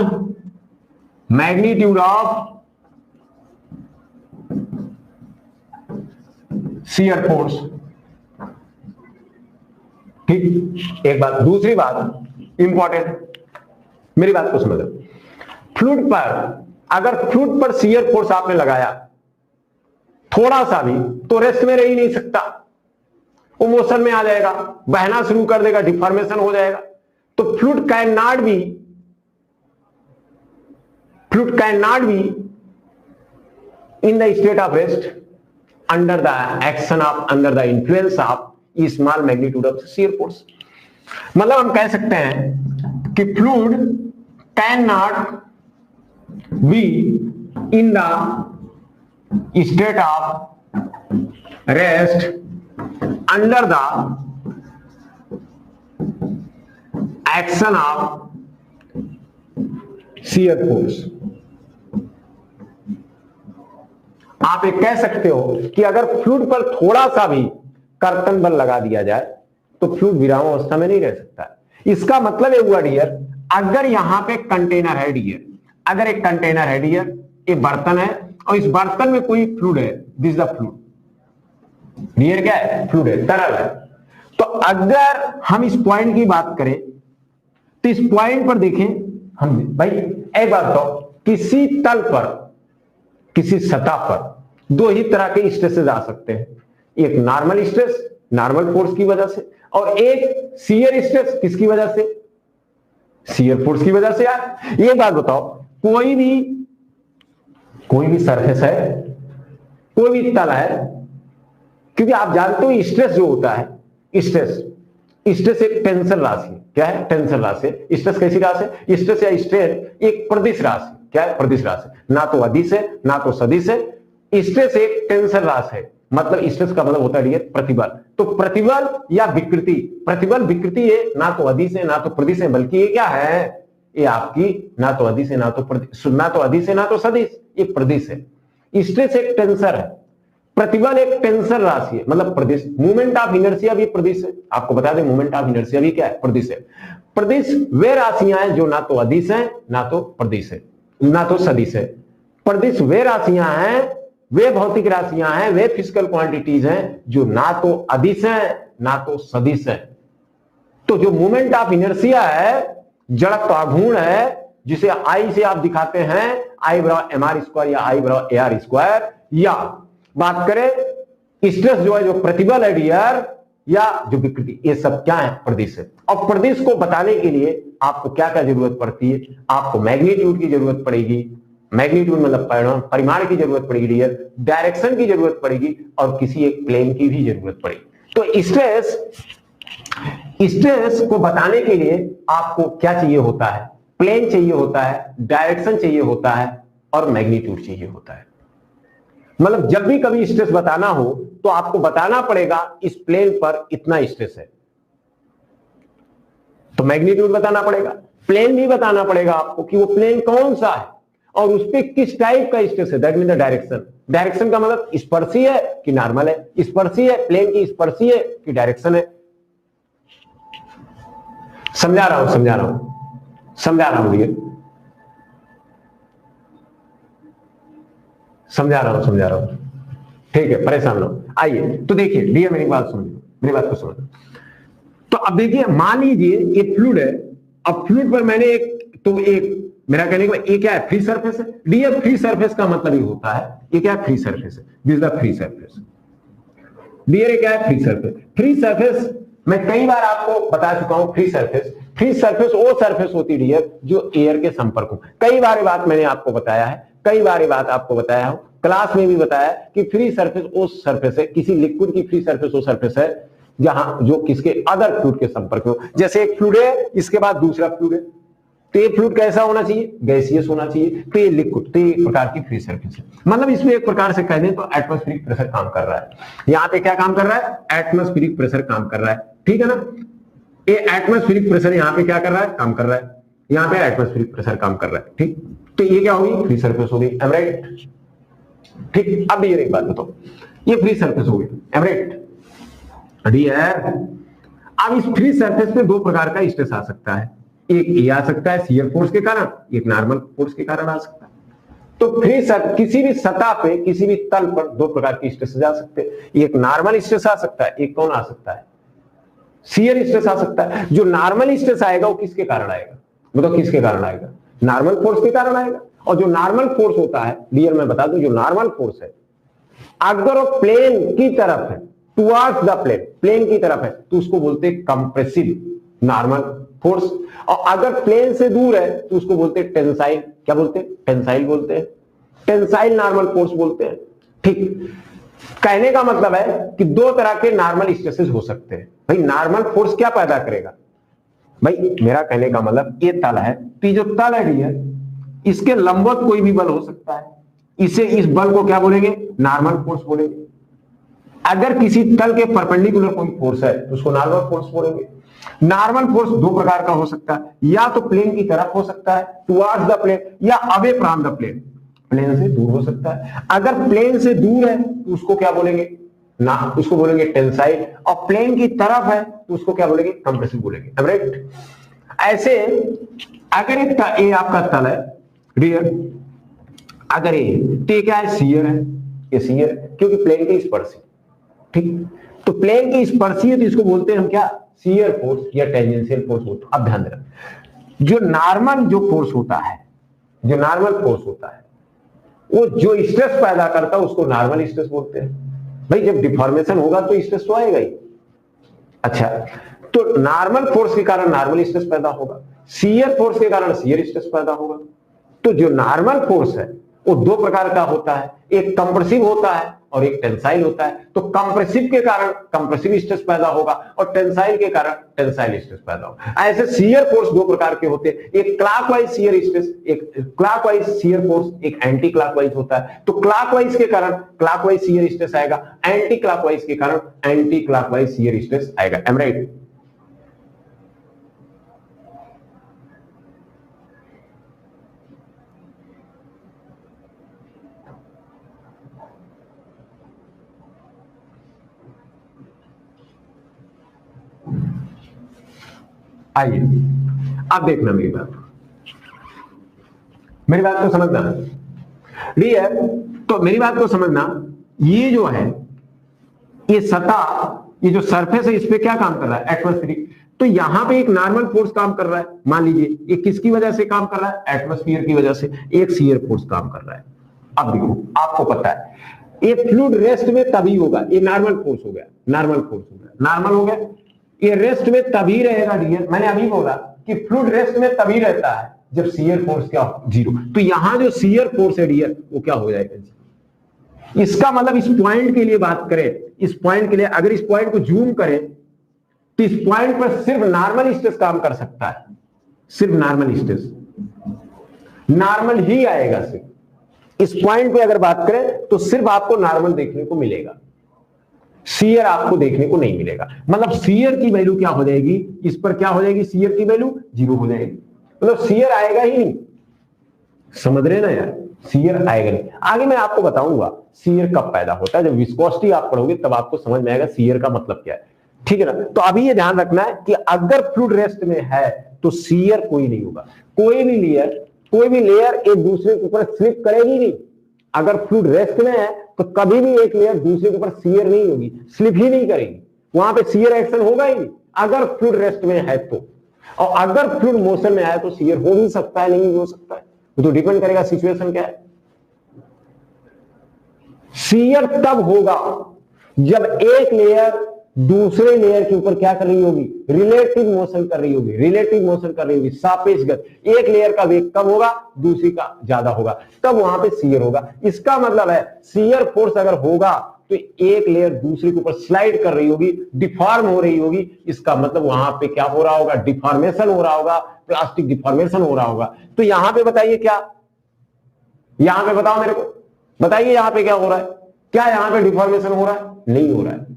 magnitude of shear force। ठीक, एक बात। दूसरी बात इंपॉर्टेंट, मेरी बात को समझो। फ्लूइड पर, अगर फ्लूइड पर शियर फोर्स आपने लगाया थोड़ा सा भी, तो रेस्ट में रह ही नहीं सकता, वो मोशन में आ जाएगा, बहना शुरू कर देगा, डिफॉर्मेशन हो जाएगा। तो fluid can not be in the state of rest under the action of, under the influence of small magnitude of shear force. मतलब हम कह सकते हैं कि fluid can not be in the state of rest under the action of shear force। आप एक कह सकते हो कि अगर फ्लूइड पर थोड़ा सा भी कर्तन बल लगा दिया जाए तो फ्लूइड विराम अवस्था में नहीं रह सकता है। इसका मतलब ये हुआ डियर, अगर यहां पे कंटेनर है डियर, अगर एक कंटेनर है डियर, एक बर्तन है और इस बर्तन में कोई फ्लूइड है, दिस द फ्लूइड डियर, क्या है? फ्लूइड है, तरल है। तो अगर हम इस पॉइंट की बात करें तो इस पॉइंट पर देखें हम, भाई एक बात बताओ, किसी तल पर, किसी सतह पर दो ही तरह के स्ट्रेसेस आ सकते हैं, एक नॉर्मल स्ट्रेस, नॉर्मल फोर्स की वजह से, और एक शियर स्ट्रेस, किसकी वजह से? शियर फोर्स की वजह से। यार ये बात बताओ, कोई भी सरफेस है, कोई भी तल है, क्योंकि आप जानते हो स्ट्रेस जो होता है, स्ट्रेस एक टेंसर राशि है। क्या है? टेंसर राशि। स्ट्रेस कैसी राशि है? स्ट्रेस या स्ट्रेन एक प्रदिश राशि। क्या है? प्रदिश राशि, ना तो अदिश है ना तो सदिश है। स्ट्रेस एक टेंसर राशि है, मतलब स्ट्रेस का मतलब होता है प्रतिबल। तो प्रतिबल या विकृति, प्रतिबल विकृति है, ना तो अदिश है ना तो प्रदिश है, बल्कि ये क्या है? ये आपकी ना तो अदिश है ना तो अदिश है ना तो सदिश, ये प्रदिश है। स्ट्रेस एक टेंसर है, प्रतिबल एक टेंसर राशि है, मतलब प्रदिश। मूवमेंट ऑफ इनर्शिया भी प्रदिश है, आपको बता दें मूवमेंट ऑफ इनर्शिया भी क्या है? प्रदिश है। प्रदिश वे राशियां हैं जो ना तो अदिश हैं ना तो प्रदिश है, ना तो सदिश है। प्रदिश वे राशियां हैं, वे भौतिक राशियां हैं, वे फिजिकल क्वांटिटीज हैं जो ना तो अदिश हैं ना तो सदिश है। तो जो मूवमेंट ऑफ इनर्शिया है, जड़त्व आघूर्ण है, जिसे आई से आप दिखाते हैं, आई बराबर एम आर स्क्वायर या आई बराबर ए आर स्क्वायर, या बात करें स्ट्रेस जो है, जो प्रतिबल है डियर, या जो विकृति, ये सब क्या है? प्रदिश है। और प्रदिश को बताने के लिए आपको क्या क्या जरूरत पड़ती है? आपको मैग्नीट्यूड की जरूरत पड़ेगी, मैग्नीट्यूड मतलब परिमाण की जरूरत पड़ेगी डियर, डायरेक्शन की जरूरत पड़ेगी, और किसी एक प्लेन की भी जरूरत पड़ेगी। तो स्ट्रेस को बताने के लिए आपको क्या चाहिए होता है? प्लेन चाहिए होता है, डायरेक्शन चाहिए होता है, और मैग्नीट्यूड चाहिए होता है। मतलब जब भी कभी स्ट्रेस बताना हो तो आपको बताना पड़ेगा इस प्लेन पर इतना स्ट्रेस है, तो मैग्नीट्यूड बताना पड़ेगा। प्लेन भी बताना पड़ेगा आपको कि वो प्लेन कौन सा है और उस पर किस टाइप का स्ट्रेस है, that mean the direction. Direction का मतलब स्पर्शी है कि नॉर्मल है, स्पर्शी है, प्लेन की स्पर्शी है कि डायरेक्शन है। समझा रहा हूं ये, समझा रहा हूं, ठीक है, परेशान लो। आइए तो देखिए डियर, मेरी बात को समझो। तो अब देखिए, मान लीजिए ये फ्लूइड है। अब फ्लूइड पर मैंने मेरा कहने का ये क्या है? फ्री सरफेस है डियर। फ्री सरफेस का मतलब ये होता है, ये क्या है? फ्री सरफेस है, this is the free surface dear. ये क्या है? Free surface. फ्री सरफेस मैं कई बार आपको बता चुका हूं। फ्री सरफेस वो सरफेस होती है डियर जो एयर के संपर्क हो। कई बार ये बात मैंने आपको बताया है, क्लास में भी बताया कि फ्री सरफेस वो सरफेस है, किसी लिक्विड की फ्री सरफेस वो सरफेस है जहां जो किसके अदर फ्लूइड के संपर्क में हो। जैसे एक फ्लूइड है, इसके बाद दूसरा फ्लूइड है, तो ये फ्लूइड कैसा होना चाहिए? गैसियस होना चाहिए। तो ये लिक्विड, तो ये एक प्रकार की फ्री सरफेस है। मतलब इसमें एक प्रकार से कह दें तो एटमॉस्फेरिक प्रेशर काम कर रहा है। यहां पे क्या काम कर रहा है? एटमॉस्फेरिक प्रेशर काम कर रहा है, ठीक है ना? ये एटमॉस्फेरिक प्रेशर यहाँ पे क्या कर रहा है? काम कर रहा है। यहाँ पे एटमॉस्फेरिक प्रेशर काम कर रहा है, ठीक। तो ये क्या होगी? फ्री सरफेस होगी, एम राइट? ठीक। अब ये एक बात बताओ, ये फ्री सरफेस होगी, एम राइट? अब इस फ्री सरफेस पे दो प्रकार का स्ट्रेस आ सकता है। एक ये आ सकता है शियर फोर्स के कारण, एक नॉर्मल फोर्स के कारण आ सकता है। तो किसी भी सतह पे, किसी भी तल पर दो प्रकार की स्ट्रेस आ सकते हैं। एक नॉर्मल स्ट्रेस आ सकता है, एक कौन आ सकता है? शियर स्ट्रेस आ सकता है। जो नॉर्मल स्ट्रेस आएगा वो किसके कारण आएगा? मतलब किसके कारण आएगा? नॉर्मल फोर्स के कारण आएगा। और जो नॉर्मल फोर्स होता है डियर, मैं बता दूं, जो नॉर्मल फोर्स है, अगर वो प्लेन की तरफ है, टुवर्ड्स द प्लेन की तरफ है, तो उसको बोलते हैं कंप्रेसिव नॉर्मल फोर्स। और अगर प्लेन से दूर है तो उसको बोलते हैं टेंसाइल। क्या बोलते हैं? टेंसाइल बोलते हैं, टेंसाइल नॉर्मल फोर्स बोलते हैं, ठीक। कहने का मतलब है कि दो तरह के नॉर्मल स्ट्रेसेस हो सकते हैं। भाई नॉर्मल फोर्स क्या पैदा करेगा? भाई मेरा कहने का मतलब ये तल है, तो ये जो तल है डियर, इसके लंबवत कोई भी बल हो सकता है, इस बल को क्या बोलेंगे? नॉर्मल फोर्स बोलेंगे। अगर किसी तल के परपेंडिकुलर कोई फोर्स है तो उसको नॉर्मल फोर्स बोलेंगे। नॉर्मल फोर्स दो प्रकार का हो सकता है, या तो प्लेन की तरफ हो सकता है, टुवर्ड्स द प्लेन, या away from the plane, plane से दूर हो सकता है। अगर प्लेन से दूर है तो उसको क्या बोलेंगे? ना, उसको बोलेंगे टेंसाइल, और प्लेन की तरफ है तो उसको क्या बोलेंगे, कंप्रेसिव बोलेंगे। राइट। ऐसे अगर ये आपका तल है रियर, अगर ये क्या है, शियर है, ये शियर क्योंकि प्लेन की स्पर्शी, ठीक। तो प्लेन की स्पर्शीय तो इसको बोलते हैं हम क्या, शियर फोर्स या टेंजेंशियल फोर्स होता है। अब ध्यान देना, जो नॉर्मल जो फोर्स होता है, जो नॉर्मल फोर्स होता है, वो जो स्ट्रेस पैदा करता है उसको नॉर्मल स्ट्रेस बोलते हैं। भाई जब डिफॉर्मेशन होगा तो स्ट्रेस तो आएगा ही। अच्छा, तो नॉर्मल फोर्स के कारण नॉर्मल स्ट्रेस पैदा होगा, शियर फोर्स के कारण शियर स्ट्रेस पैदा होगा। तो जो नॉर्मल फोर्स है वो दो प्रकार का होता है, एक कंप्रेसिव होता है और एक टेंसाइल होता है। तो कंप्रेसिव के कारण कंप्रेसिव स्ट्रेस पैदा होगा और टेंसाइल के कारण टेंसाइल स्ट्रेस पैदा होगा। ऐसे शियर फोर्स दो प्रकार के होते हैं, एक क्लॉकवाइज शियर स्ट्रेस, एक क्लॉकवाइज शियर फोर्स, एक एंटी क्लॉकवाइज होता है। तो क्लॉकवाइज के कारण क्लॉकवाइज शियर स्ट्रेस आएगा, एंटी क्लॉकवाइज के कारण एंटी क्लॉकवाइज शियर स्ट्रेस आएगा। Am right? आइए अब देखना मेरी बात, मेरी बात को समझना डियर। तो मेरी बात को समझना, ये जो है ये सतह, ये जो सरफेस है, इस पे क्या काम कर रहा है, एटमॉस्फेरिक। तो यहां पे एक नॉर्मल फोर्स काम कर रहा है, मान लीजिए ये किसकी वजह से काम कर रहा है, एटमॉस्फेयर की वजह से। एक शियर फोर्स काम कर रहा है। अब देखो, आपको पता है ये फ्लूइड रेस्ट में तभी होगा, ये नॉर्मल फोर्स हो गया, नॉर्मल फोर्स हो गया, नॉर्मल हो गया। ये रेस्ट में तभी रहेगा डियर, मैंने अभी बोला कि फ्लूइड रेस्ट में तभी रहता है जब शियर फोर्स क्या हो, जीरो। तो यहां जो शियर फोर्स है डियर वो क्या हो जाएगा। इसका मतलब इस पॉइंट के लिए बात करें, इस पॉइंट के लिए अगर इस पॉइंट को जूम करें तो इस पॉइंट पर सिर्फ नॉर्मल स्ट्रेस काम कर सकता है, सिर्फ नॉर्मल स्ट्रेस, नॉर्मल ही आएगा सिर्फ। इस पॉइंट पे अगर बात करें तो सिर्फ आपको नॉर्मल देखने को मिलेगा, शियर आपको देखने को नहीं मिलेगा। मतलब शियर की वैल्यू क्या हो जाएगी, इस पर क्या हो जाएगी, शियर की वैल्यू जीरो हो जाएगी, मतलब शियर आएगा ही नहीं। समझ रहे ना यार, शियर आएगा नहीं। आगे मैं आपको बताऊंगा शियर कब पैदा होता है, जब विस्कोसिटी आप पढ़ोगे तब आपको समझ में आएगा शियर का मतलब क्या है, ठीक है ना। तो अभी ये ध्यान रखना है कि अगर फ्लूइड रेस्ट में है तो शियर कोई नहीं होगा, कोई भी लेयर एक दूसरे के ऊपर स्लिप करेगी नहीं। अगर फ्लूइड रेस्ट में है तो कभी भी एक लेयर दूसरे के ऊपर शियर नहीं होगी, स्लिप ही नहीं करेगी, वहां पे शियर एक्शन होगा ही नहीं अगर फ्लूइड रेस्ट में है तो। और अगर फ्लूइड मोशन में है तो शियर हो भी सकता है, नहीं भी हो सकता है, तो डिपेंड करेगा सिचुएशन क्या है। शियर तब होगा जब एक लेयर दूसरे लेयर के ऊपर क्या कर रही होगी, रिलेटिव मोशन कर रही होगी, रिलेटिव मोशन कर रही होगी, सापेक्ष गति। एक लेयर का वेग कम होगा, दूसरी का ज्यादा होगा, तब वहां पे शियर होगा। इसका मतलब है शियर फोर्स अगर होगा तो एक लेयर दूसरे के ऊपर स्लाइड कर रही होगी, डिफॉर्म हो रही होगी। इसका मतलब वहां पे क्या हो रहा होगा, डिफॉर्मेशन हो रहा होगा, प्लास्टिक डिफॉर्मेशन हो रहा होगा। तो यहां पे बताइए क्या, यहां पे बताओ मेरे को, बताइए यहां पे क्या हो रहा है, क्या यहां पे डिफॉर्मेशन हो रहा है, नहीं हो रहा है।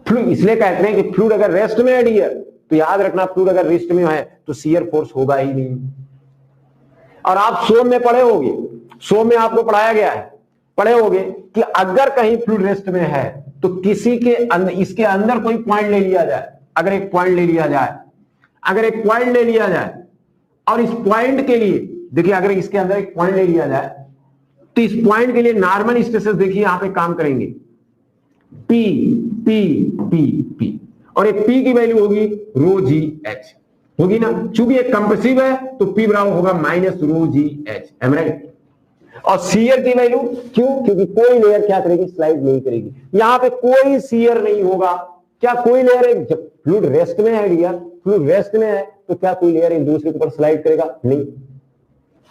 फ्लूइड इसलिए कहते हैं कि फ्लूइड अगर रेस्ट में है डियर, तो याद रखना फ्लूइड अगर रेस्ट में है तो शियर फोर्स होगा ही नहीं। और आप सोम में पढ़े होंगे, सोम में आपको पढ़ाया गया है, पढ़े होंगे कि अगर कहीं फ्लूइड रेस्ट में है तो किसी के अंदर, इसके अंदर कोई पॉइंट ले लिया जाए, अगर एक पॉइंट ले लिया जाए, अगर एक पॉइंट ले लिया जाए और इस पॉइंट के लिए देखिए, अगर इसके अंदर एक पॉइंट ले लिया जाए तो इस पॉइंट के लिए नॉर्मल स्ट्रेसेस देखिए यहां पे काम करेंगे, पी पी पी पी, और एक पी की वैल्यू होगी रो जी एच, होगी ना। चूंकि एक कंप्रेसिव है तो पी बराबर होगा minus rho g h, am right. और शियर की वैल्यू क्यों, क्योंकि कोई लेयर क्या करेगी, स्लाइड नहीं करेगी, यहां पे कोई शियर नहीं होगा। क्या कोई लेयर है, जब फ्लूइड रेस्ट में है डियर, फ्लूइड रेस्ट में है तो क्या कोई लेयर एक दूसरे के ऊपर स्लाइड करेगा, नहीं।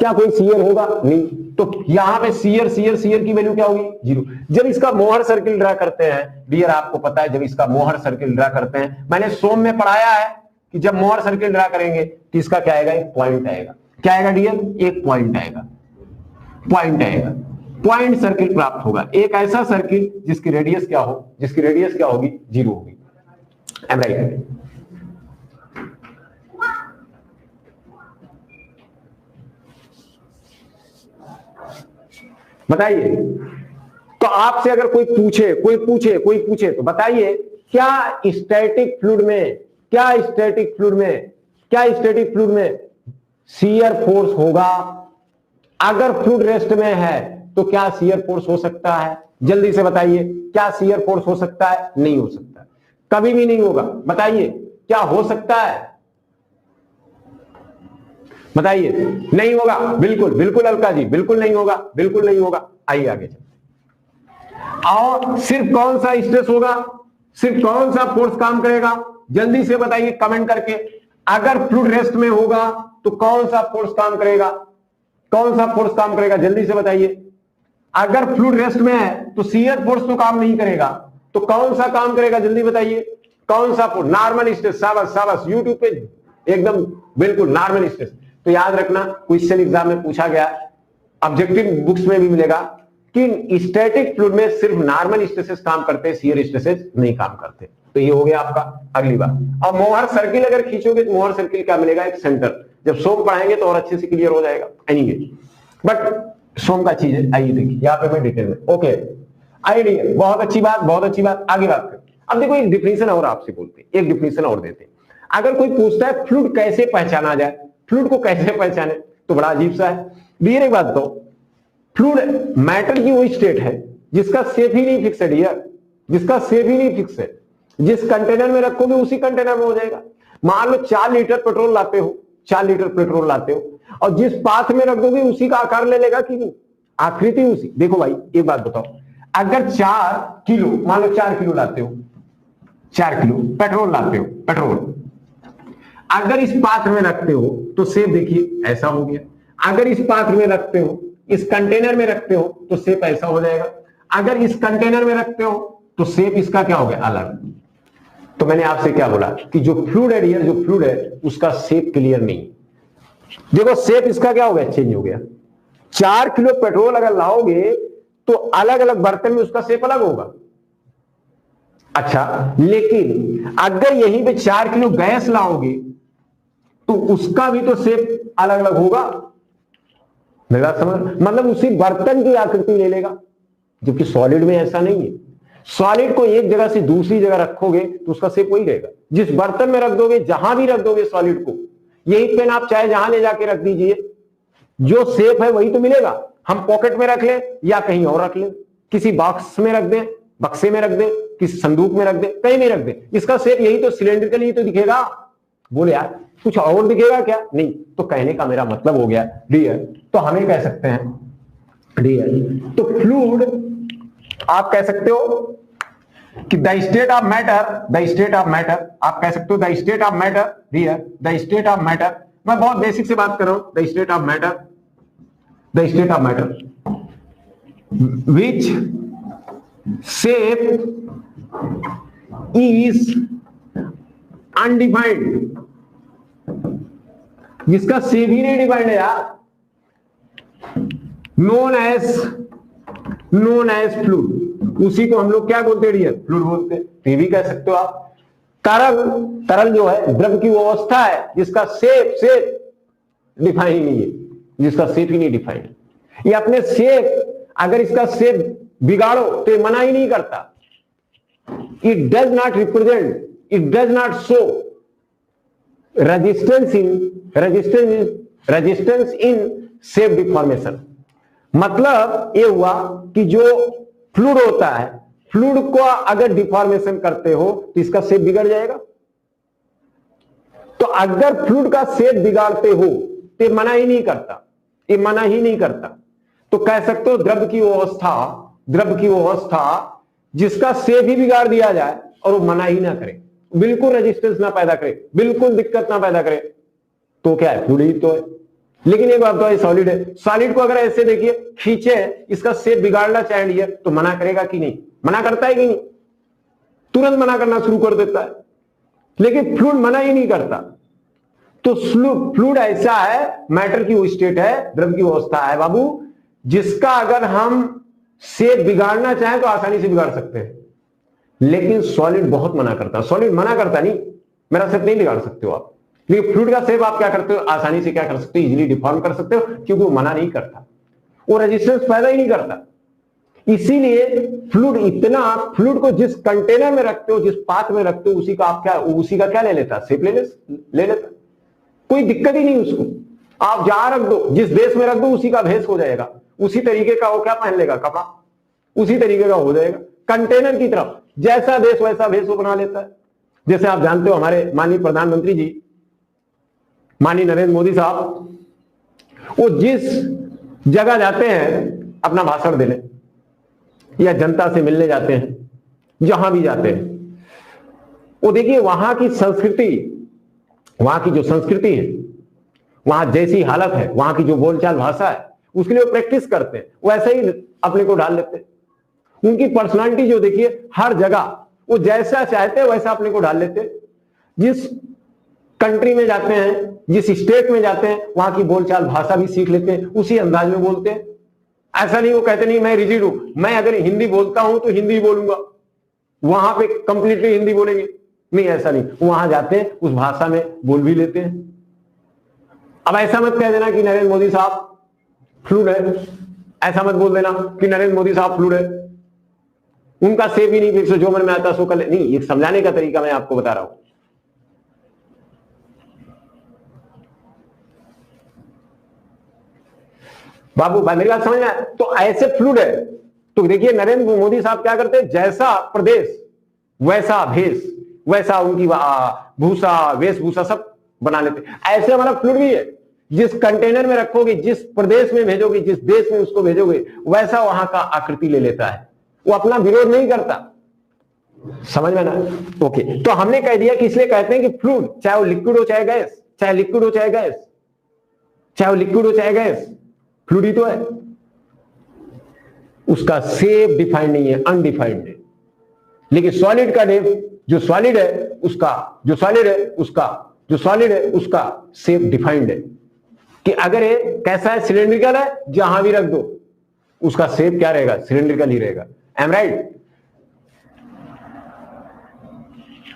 क्या कोई शियर होगा, नहीं। तो यहां पे शियर की वैल्यू क्या होगी, जीरो। जब इसका मोहर सर्किल ड्रा करते हैं डियर, आपको पता है जब इसका मोहर सर्किल ड्रा करते हैं, मैंने सोम में पढ़ाया है कि जब मोहर सर्किल ड्रा करेंगे तो इसका क्या आएगा, एक पॉइंट आएगा। क्या आएगा डियर, एक पॉइंट आएगा, पॉइंट आएगा, पॉइंट सर्किल प्राप्त होगा। एक ऐसा सर्किल जिसकी रेडियस क्या हो, जिसकी रेडियस क्या होगी, जीरो होगी, एम राइट। बताइए तो आपसे अगर कोई पूछे तो बताइए क्या स्टैटिक फ्लूइड में शियर फोर्स होगा? अगर फ्लूइड रेस्ट में है तो क्या शियर फोर्स हो सकता है? जल्दी से बताइए, क्या शियर फोर्स हो सकता है? नहीं हो सकता, कभी भी नहीं होगा। बताइए क्या हो सकता है? बताइए। नहीं होगा, बिल्कुल अलका जी, बिल्कुल नहीं होगा। आइए आगे। और सिर्फ कौन सा स्ट्रेस होगा, सिर्फ कौन सा फोर्स काम करेगा? जल्दी से बताइए कमेंट करके। अगर फ्लूइड रेस्ट में होगा तो कौन सा फोर्स काम करेगा? जल्दी से बताइए। अगर फ्लूइड रेस्ट में है तो शियर फोर्स तो काम नहीं करेगा, तो कौन सा काम करेगा? जल्दी बताइए कौन सा फोर्स? Normal stress. शाबाश, यूट्यूब पे एकदम बिल्कुल नॉर्मल स्ट्रेस। तो याद रखना, क्वेश्चन एग्जाम में पूछा गया, ऑब्जेक्टिव बुक्स में भी मिलेगा कि स्टैटिक फ्लूइड में सिर्फ नॉर्मल स्ट्रेसेस काम करते हैं, शियर स्ट्रेसेस नहीं काम करते। तो ये हो गया आपका। अगली बात, अब मोहर सर्किल अगर खींचोगे तो मोहर सर्किल क्या मिलेगा? एक सेंटर। जब सोम पढ़ाएंगे तो और अच्छे से क्लियर हो जाएगा। एनीवे, बट सोम का चीज है। आइए देखिए यहाँ पे मैं डिटेल में। ओके, आइए, बहुत अच्छी बात। आगे बात करें। अब देखो एक डिफिनेशन और आपसे बोलते हैं, एक डिफिनेशन और देते हैं। अगर कोई पूछता है फ्लूइड कैसे पहचाना जाए, फ्लूइड को कैसे पहचाने, तो बड़ा अजीब सा है। डियर एक बात तो, फ्लूइड मैटर की वो स्टेट है जिसका शेप ही नहीं फिक्स है डियर, जिसका शेप ही नहीं फिक्स है। जिस कंटेनर में रखोगे उसी कंटेनर में हो जाएगा। मान लो 4 लीटर पेट्रोल लाते हो और जिस पाथ में रख दोगे उसी का आकार ले लेगा कि नहीं? आकृति उसी। देखो भाई एक बात बताओ, अगर 4 किलो, मान लो 4 किलो लाते हो, 4 किलो पेट्रोल लाते हो, पेट्रोल अगर इस पात्र में रखते हो तो शेप देखिए ऐसा हो गया। अगर इस पात्र में रखते हो, इस कंटेनर में रखते हो तो शेप ऐसा हो जाएगा। अगर इस कंटेनर में रखते हो तो शेप इसका क्या हो गया? अलग। तो मैंने आपसे क्या बोला कि जो फ्लूइड है उसका शेप क्लियर नहीं। देखो शेप इसका क्या हो गया? चेंज हो गया। 4 किलो पेट्रोल अगर लाओगे तो अलग अलग बर्तन में उसका शेप अलग होगा। अच्छा, लेकिन अगर यहीं पे 4 किलो गैस लाओगे तो उसका भी तो शेप अलग अलग होगा। मेरा समझ, मतलब उसी बर्तन की आकृति ले लेगा, जबकि सॉलिड में ऐसा नहीं है। सॉलिड को एक जगह से दूसरी जगह रखोगे तो उसका शेप वही रहेगा। जिस बर्तन में रख दोगे, जहां भी रख दोगे सॉलिड को, यही पेन आप चाहे जहां ले जाके रख दीजिए, जो शेप है वही तो मिलेगा। हम पॉकेट में रख लें या कहीं और रख लें, किसी बॉक्स में रख दें, बक्से में रख दें, किसी संदूक में रख दें, कहीं भी रख दें, इसका शेप यही तो सिलेंड्रिकल ही तो दिखेगा। बोले यार कुछ और दिखेगा क्या? नहीं। तो कहने का मेरा मतलब हो गया डियर, तो हमें कह सकते हैं डियर, तो फ्लूइड आप कह सकते हो कि द स्टेट ऑफ मैटर, आप कह सकते हो the state of matter dear, the state of matter. मैं बहुत बेसिक से बात कर रहा हूं। The state of matter which shape is undefined, जिसका शेप ही नहीं डिफाइंड है यार, नोन एज फ्लूइड। उसी को हम लोग क्या बोलते हैं डियर? फ्लूइड बोलते हैं। ये भी कह सकते हो आप तरल जो है, द्रव की वो अवस्था है जिसका शेप डिफाइन ही नहीं है, जिसका शेप ही नहीं डिफाइंड। ये अपने शेप, अगर इसका शेप बिगाड़ो तो ये मना ही नहीं करता। It does not represent, it does not show resistance in shape deformation. मतलब ये हुआ कि जो फ्लूइड होता है, फ्लूइड को अगर डिफॉर्मेशन करते हो तो इसका शेप बिगड़ जाएगा। तो अगर फ्लूइड का शेप बिगाड़ते हो तो ये मना ही नहीं करता, तो कह सकते हो द्रव की वो अवस्था जिसका शेप ही बिगाड़ दिया जाए और वो मना ही ना करे, बिल्कुल रेजिस्टेंस ना पैदा करे, बिल्कुल दिक्कत ना पैदा करे, तो क्या है? फ्लूइड ही तो है। लेकिन एक बात तो है, सॉलिड है। सॉलिड को अगर ऐसे देखिए, खींचे, इसका शेप बिगाड़ना चाहे डियर, तो मना करेगा कि नहीं? मना करता है कि नहीं? तुरंत मना करना शुरू कर देता है। लेकिन फ्लूइड मना ही नहीं करता। तो फ्लूइड ऐसा है, मैटर की वो स्टेट है, द्रव की अवस्था है बाबू, जिसका अगर हम शेप बिगाड़ना चाहें तो आसानी से बिगाड़ सकते हैं। लेकिन सॉलिड बहुत मना करता है। सॉलिड मना करता नहीं, मेरा शेप नहीं बिगाड़ सकते हो आप। लेकिन फ्लूइड का शेप आप क्या करते हो? आसानी से क्या कर सकते हो? इजीली डिफॉर्म कर सकते हो, क्योंकि वो मना नहीं करता, वो रेजिस्टेंस पैदा ही नहीं करता। इसीलिए फ्लूइड को जिस कंटेनर में रखते हो, जिस पात्र में रखते हो, उसी का क्या ले लेता, शेप ले लेता, कोई दिक्कत ही नहीं उसको। आप जहां रख दो, जिस देश में रख दो, उसी का भेष हो जाएगा, उसी तरीके का वो क्या पहन लेगा, कपड़ा उसी तरीके का हो जाएगा। कंटेनर की तरफ जैसा देश वैसा भेष वो बना लेता है। जैसे आप जानते हो हमारे माननीय प्रधानमंत्री जी, माननीय नरेंद्र मोदी साहब, वो जिस जगह जाते हैं अपना भाषण देने या जनता से मिलने जाते हैं, जहां भी जाते हैं, वो देखिए वहां की संस्कृति, वहां की जो संस्कृति है, वहां जैसी हालत है, वहां की जो बोलचाल भाषा है, उसके लिए वो प्रैक्टिस करते हैं, वैसे ही अपने को डाल लेते हैं। उनकी पर्सनालिटी जो देखिए हर जगह वो जैसा चाहते हैं वैसा अपने को डाल लेते हैं। जिस कंट्री में जाते हैं, जिस स्टेट में जाते हैं, वहां की बोलचाल भाषा भी सीख लेते हैं, उसी अंदाज में बोलते हैं। ऐसा नहीं वो कहते नहीं मैं रिजिड हूं, मैं अगर हिंदी बोलता हूं तो हिंदी बोलूंगा, वहां पे कंप्लीटली हिंदी बोलेंगे, नहीं ऐसा नहीं, वहां जाते हैं उस भाषा में बोल भी लेते हैं। अब ऐसा मत कह देना कि नरेंद्र मोदी साहब फ्लूइड है, ऐसा मत बोल देना कि नरेंद्र मोदी साहब फ्लूइड है, उनका सेव ही नहीं, फिर से जो मन में आता सो कर ले, नहीं, ये समझाने का तरीका मैं आपको बता रहा हूं। बाबू भाई मेरी बात समझ में आया? तो ऐसे फ्लूइड है, तो देखिए नरेंद्र मोदी साहब क्या करते हैं, जैसा प्रदेश वैसा भेष, वैसा उनकी भूषा वेशभूषा सब बना लेते। ऐसे हमारा फ्लूइड भी है, जिस कंटेनर में रखोगे, जिस प्रदेश में भेजोगे, जिस देश में उसको भेजोगे, वैसा वहां का आकृति ले लेता है, वो अपना विरोध नहीं करता। समझ में ना? ओके, तो हमने कह दिया कि इसलिए कहते हैं कि फ्लूइड, चाहे वो लिक्विड हो चाहे गैस, चाहे लिक्विड हो चाहे गैस, चाहे वो लिक्विड हो चाहे गैस, फ्लूइड ही तो है। उसका शेप डिफाइंड नहीं है, अनडिफाइंड है। लेकिन सॉलिड का जो सॉलिड है उसका शेप डिफाइंड है, कि अगर ये कैसा है, सिलेंड्रिकल है, जहां भी रख दो उसका शेप क्या रहेगा, सिलेंड्रिकल ही रहेगा। M right?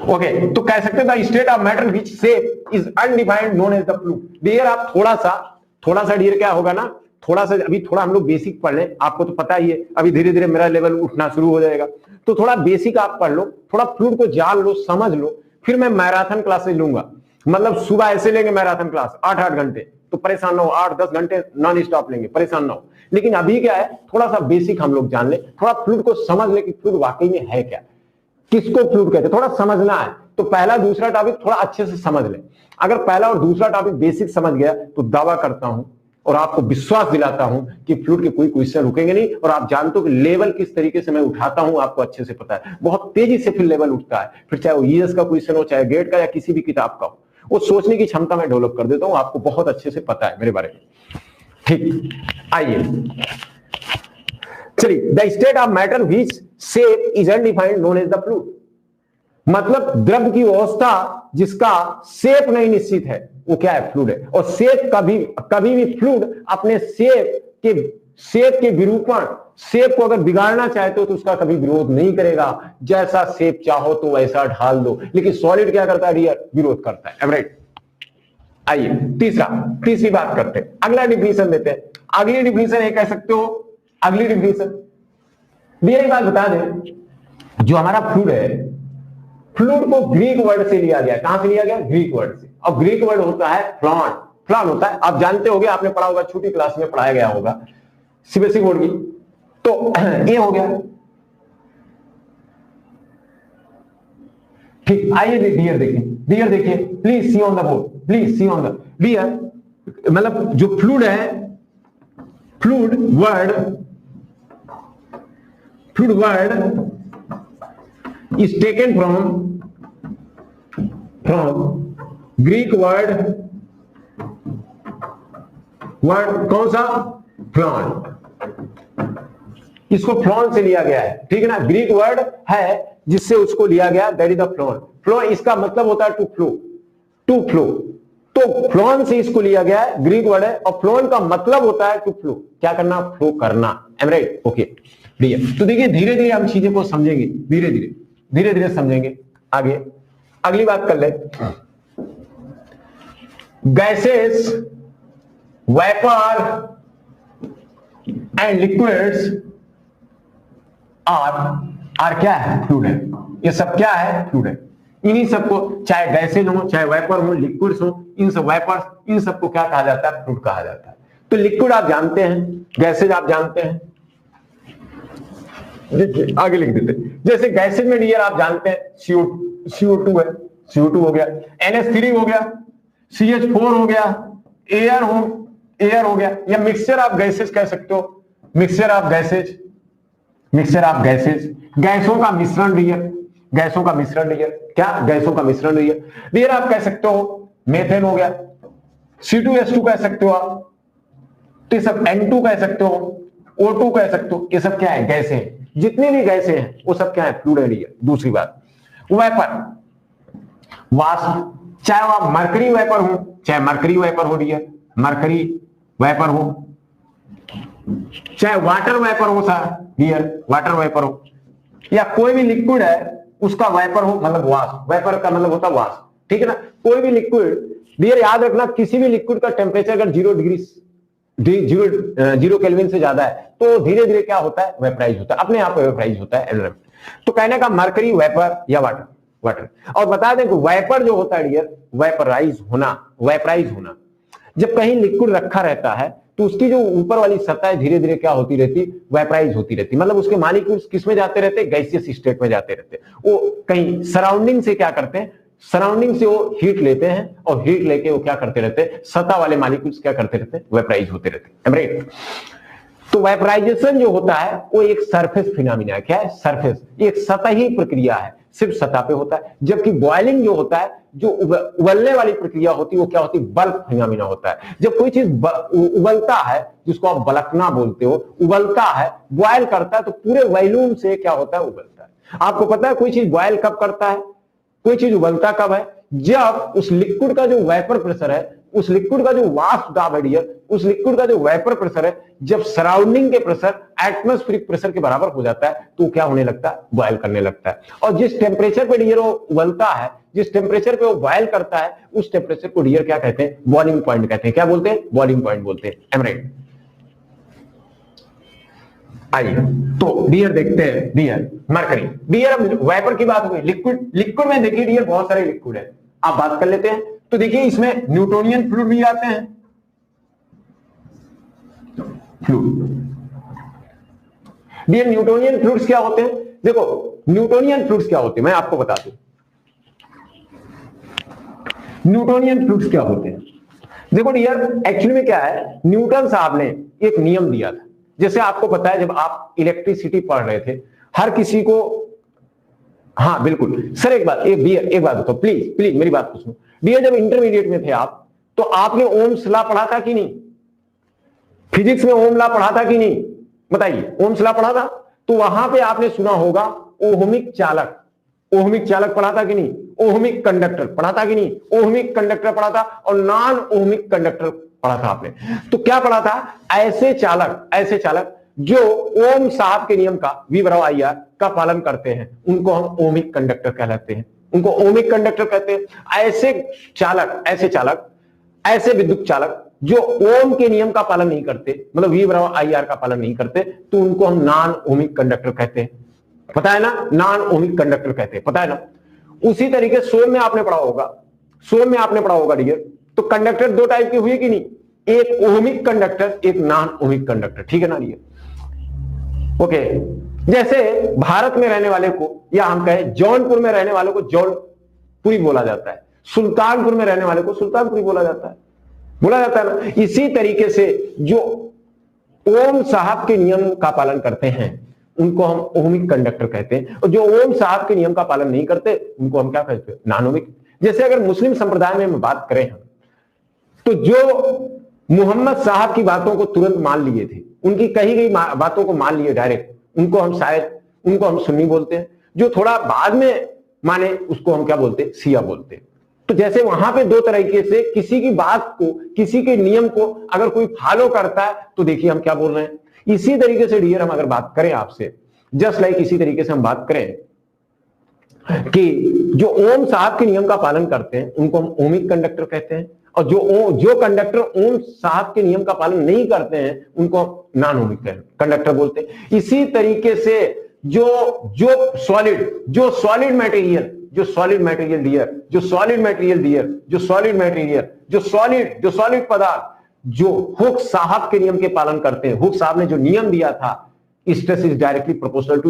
ओके, तो कह सकते हैं state of matter which shape is undefined known as the fluid. Dear आप थोड़ा सा डियर क्या होगा ना, अभी थोड़ा हम लोग बेसिक पढ़ लें, आपको तो पता ही है, अभी धीरे धीरे मेरा लेवल उठना शुरू हो जाएगा, तो थोड़ा बेसिक आप पढ़ लो, थोड़ा फ्लूइड को जान लो, समझ लो, फिर मैं मैराथन क्लासेस लूंगा। मतलब सुबह ऐसे लेंगे मैराथन क्लास 8-8 घंटे, तो परेशान ना हो, 8-10 घंटे नॉन स्टॉप लेंगे, परेशान ना हो। लेकिन अभी क्या है, थोड़ा सा बेसिक हम लोग जान ले, थोड़ा फ्लूइड को समझ ले कि फ्लूइड वाकई में है क्या, किसको फ्लूइड कहते हैं, थोड़ा समझना है। तो पहला दूसरा टॉपिक थोड़ा अच्छे से समझ ले। अगर पहला और दूसरा टॉपिक बेसिक समझ गया तो दावा करता हूं और आपको विश्वास दिलाता हूं कि फ्लूइड के कोई क्वेश्चन रुकेंगे नहीं। और आप जानते हो कि लेवल किस तरीके से मैं उठाता हूं, आपको अच्छे से पता है, बहुत तेजी से फिर लेवल उठता है। फिर चाहे वो ईएस का क्वेश्चन हो, चाहे गेट का, या किसी भी किताब का हो, वो सोचने की क्षमता मैं डेवलप कर देता हूं, आपको बहुत अच्छे से पता है मेरे बारे में। ठीक, आइए चलिए, the state of matter which shape is undefined known as the fluid. मतलब द्रव्य की अवस्था जिसका शेप नहीं निश्चित है, वो क्या है, फ्लूइड है। और शेप कभी भी फ्लूइड अपने शेप के विरूपण, शेप को अगर बिगाड़ना चाहते हो तो उसका कभी विरोध नहीं करेगा, जैसा शेप चाहो तो वैसा ढाल दो। लेकिन सॉलिड क्या करता है डियर, विरोध करता है। राइट? आइए तीसरी बात करते हैं, अगला डिफिनेशन देते हैं। अगली डिफिनेशन ये कह सकते हो, अगली डिफिनेशन डियर एक बात बता दें, जो हमारा फ्लूइड है, फ्लूइड को ग्रीक वर्ड से लिया गया। कहां से लिया गया? ग्रीक वर्ड से। और ग्रीक वर्ड होता है फ्लॉन होता है, आप जानते होंगे, आपने पढ़ा होगा, छोटी क्लास में पढ़ाया गया होगा सीबीएसई बोर्ड की। तो ये हो गया। ठीक, आइए डियर देखिए, please see on the board, please see on the dear. मतलब जो फ्लूइड है, fluid word is taken from Greek word कौन सा? फ्लॉन। इसको फ्लॉन से लिया गया है, ठीक है ना, ग्रीक वर्ड है जिससे उसको लिया गया, that is the flown. Flow इसका मतलब होता है टू फ्लो, तो फ्लॉन से इसको लिया गया है, ग्रीक वर्ड है, और फ्लॉन का मतलब होता है टू फ्लो, क्या करना, फ्लो करना। M right? ओके तो देखिए धीरे धीरे हम चीजें को समझेंगे, धीरे धीरे समझेंगे। आगे अगली बात कर ले, gases, vapour and liquids are क्या है? फ्लूइड है। ये सब क्या है? फ्लूइड है। इन्हीं सबको, चाहे गैसेज हो, चाहे वेपर हो, लिक्विड्स हो, इन सब वेपर्स, इन सबको क्या कहा जाता है? फ्लूइड कहा जाता है। तो लिक्विड आप जानते हैं, गैसेज आप जानते हैं, आगे लिख देते। जैसे गैसेज में डियर आप जानते हैं CO2 है, CO2 हो गया, NH3 हो गया, CH4 हो गया, एयर हो गया, या मिक्सचर ऑफ गैसेज कह सकते हो, मिक्सचर ऑफ गैसेज, गैसों का मिश्रण डियर, गैसों का मिश्रण डियर, क्या? गैसों का मिश्रण डियर आप कह सकते हो, मेथेन हो गया, C2H2 कह सकते हो आप, तो सब N2 कह सकते हो, O2 कह सकते हो, ये सब क्या है? गैसें हैं। जितनी भी गैसें हैं वो सब क्या है? फ्लूइड है। दूसरी बात, वेपर, वाष्प, चाहे आप मरकरी वेपर हो, चाहे मरकरी वेपर हो डियर, मरकरी वेपर हो, चाहे वाटर वेपर हो सर डियर, वाटर वेपर हो, या कोई भी लिक्विड है उसका वेपर हो, मतलब वाष्प, वेपर का मतलब होता वाष्प, ठीक है ना? कोई भी लिक्विड डियर, याद रखना, किसी भी लिक्विड का टेम्परेचर अगर 0 केल्विन से ज्यादा है तो धीरे धीरे क्या होता है? वेपराइज होता है, अपने आप वेपराइज होता है। तो कहने का मरकरी वेपर या वाटर। और बता दें कि वेपर जो होता है डियर, वेपराइज होना, जब कहीं लिक्विड रखा रहता है तो उसकी जो ऊपर वाली सतह धीरे धीरे क्या होती रहती? वेपराइज होती रहती। मतलब उसके मॉलिक्यूल्स किस में जाते रहते? गैसियस स्टेट में जाते रहते। वो कहीं सराउंडिंग से क्या करते हैं? सराउंडिंग से वो हीट लेते हैं और हीट लेके वो क्या करते रहते हैं? सतह वाले मॉलिक्यूल्स क्या करते रहते हैं? वेपराइज होते रहते हैं, राइट? तो वेपराइजेशन जो होता है वो एक सरफेस फिनोमिना है। क्या है? सरफेस, एक सतही प्रक्रिया है, सिर्फ सतह पे होता है। जबकि बॉइलिंग जो होता है, जो उबलने वाली प्रक्रिया होती है, वो क्या होती है? बल्क फिनोमिना होता है। जब कोई चीज उबलता है, जिसको आप बलकना बोलते हो, उबलता है, बॉयल करता है, तो पूरे वॉल्यूम से क्या होता है? उबलता है। आपको पता है कोई चीज बॉयल कब करता है, कोई चीज उबलता कब है? जब उस लिक्विड का जो वेपर प्रेशर है, उस लिक्विड का जो वाष्प दाब है डियर, उस लिक्विड का जो वेपर प्रेशर है, जब सराउंडिंग के प्रेशर एटमॉस्फेरिक प्रेशर के बराबर हो जाता है तो क्या होने लगता है? बॉयल करने लगता है। और जिस टेम्परेचर पे डियर वो उबलता है, जिस टेम्परेचर पे वो बॉयल करता है, उस टेम्परेचर को डियर क्या कहते हैं? बॉइलिंग पॉइंट कहते हैं। क्या बोलते हैं? बॉइलिंग पॉइंट बोलते हैं, एम राइट? आइए तो डियर देखते हैं, डियर मरकरी, डियर अब वेपर की बात हो गई। लिक्विड में देखिए डियर बहुत सारे लिक्विड है, आप बात कर लेते हैं। तो देखिए इसमें न्यूटोनियन फ्लूइड भी आते हैं, डियर न्यूटोनियन फ्लूइड्स क्या होते हैं? देखो न्यूटोनियन फ्लूइड्स क्या होते हैं मैं आपको बता दूं। न्यूटोनियन फ्लूइड्स क्या होते हैं? देखो डियर, एक्चुअली में क्या है, न्यूटन साहब ने एक नियम दिया था। जैसे आपको पता है, जब आप इलेक्ट्रिसिटी पढ़ रहे थे, हर किसी को, हाँ बिल्कुल सर, एक बात बताओ, प्लीज मेरी बात को सुनो डियर। जब इंटरमीडिएट में थे आप, तो आपने ओम्स लॉ पढ़ा था कि नहीं? फिजिक्स में ओम लॉ पढ़ा था कि नहीं? बताइए, ओम्स लॉ पढ़ा था? तो वहां पे आपने सुना होगा ओहमिक चालक पढ़ा था कि नहीं? ओहमिक कंडक्टर पढ़ा था कि नहीं? ओहमिक कंडक्टर पढ़ा था, और नॉन ओहमिक कंडक्टर पढ़ा था आपने। तो क्या पढ़ा था? ऐसे चालक जो ओम साहब के नियम का V/IR का पालन करते हैं, उनको हम ओमिक कंडक्टर कहलाते हैं, उनको ओमिक कंडक्टर कहते हैं। ऐसे विद्युत चालक जो ओम के नियम का पालन नहीं करते, मतलब V/IR का पालन नहीं करते, तो उनको हम नॉन ओमिक कंडक्टर कहते हैं। पता है ना? नॉन ओमिक कंडक्टर कहते हैं, पता है ना? उसी तरीके सोम में आपने पढ़ा होगा डियर। तो कंडक्टर दो टाइप के हुए कि नहीं? एक ओमिक कंडक्टर, एक नॉन ओमिक कंडक्टर, ठीक है ना डियर? ओके, जैसे भारत में रहने वाले को, या हम कहें जौनपुर में रहने वालों को जौनपुरी बोला जाता है, सुल्तानपुर में रहने वाले को सुल्तानपुरी बोला जाता है ना। इसी तरीके से जो ओम साहब के नियम का पालन करते हैं, उनको हम ओमिक कंडक्टर कहते हैं, और जो ओम साहब के नियम का पालन नहीं करते, उनको हम क्या कहते हैं? Non ohmic. जैसे अगर मुस्लिम संप्रदाय में हम बात करें, हम तो जो मोहम्मद साहब की बातों को तुरंत मान लिए थे, उनकी कही गई बातों को मान लिए डायरेक्ट, उनको हम सुन्नी बोलते हैं। जो थोड़ा बाद में माने, उसको हम क्या बोलते हैं? शिया बोलते हैं। तो जैसे वहां पे दो तरीके से किसी की बात को, किसी के नियम को अगर कोई फॉलो करता है, तो देखिए हम क्या बोल रहे हैं। इसी तरीके से डियर, हम अगर बात करें आपसे, जस्ट लाइक इसी तरीके से हम बात करें कि जो ओम साहब के नियम का पालन करते हैं, उनको हम ओमिक कंडक्टर कहते हैं, और जो कंडक्टर ओम साहब के नियम का पालन नहीं करते हैं, उनको नॉन ओमिक कंडक्टर बोलते हैं। इसी तरीके से जो सॉलिड मटेरियल पदार्थ जो हुक साहब के नियम के पालन करते हैं। हुक साहब ने जो नियम दिया था, stress is directly proportional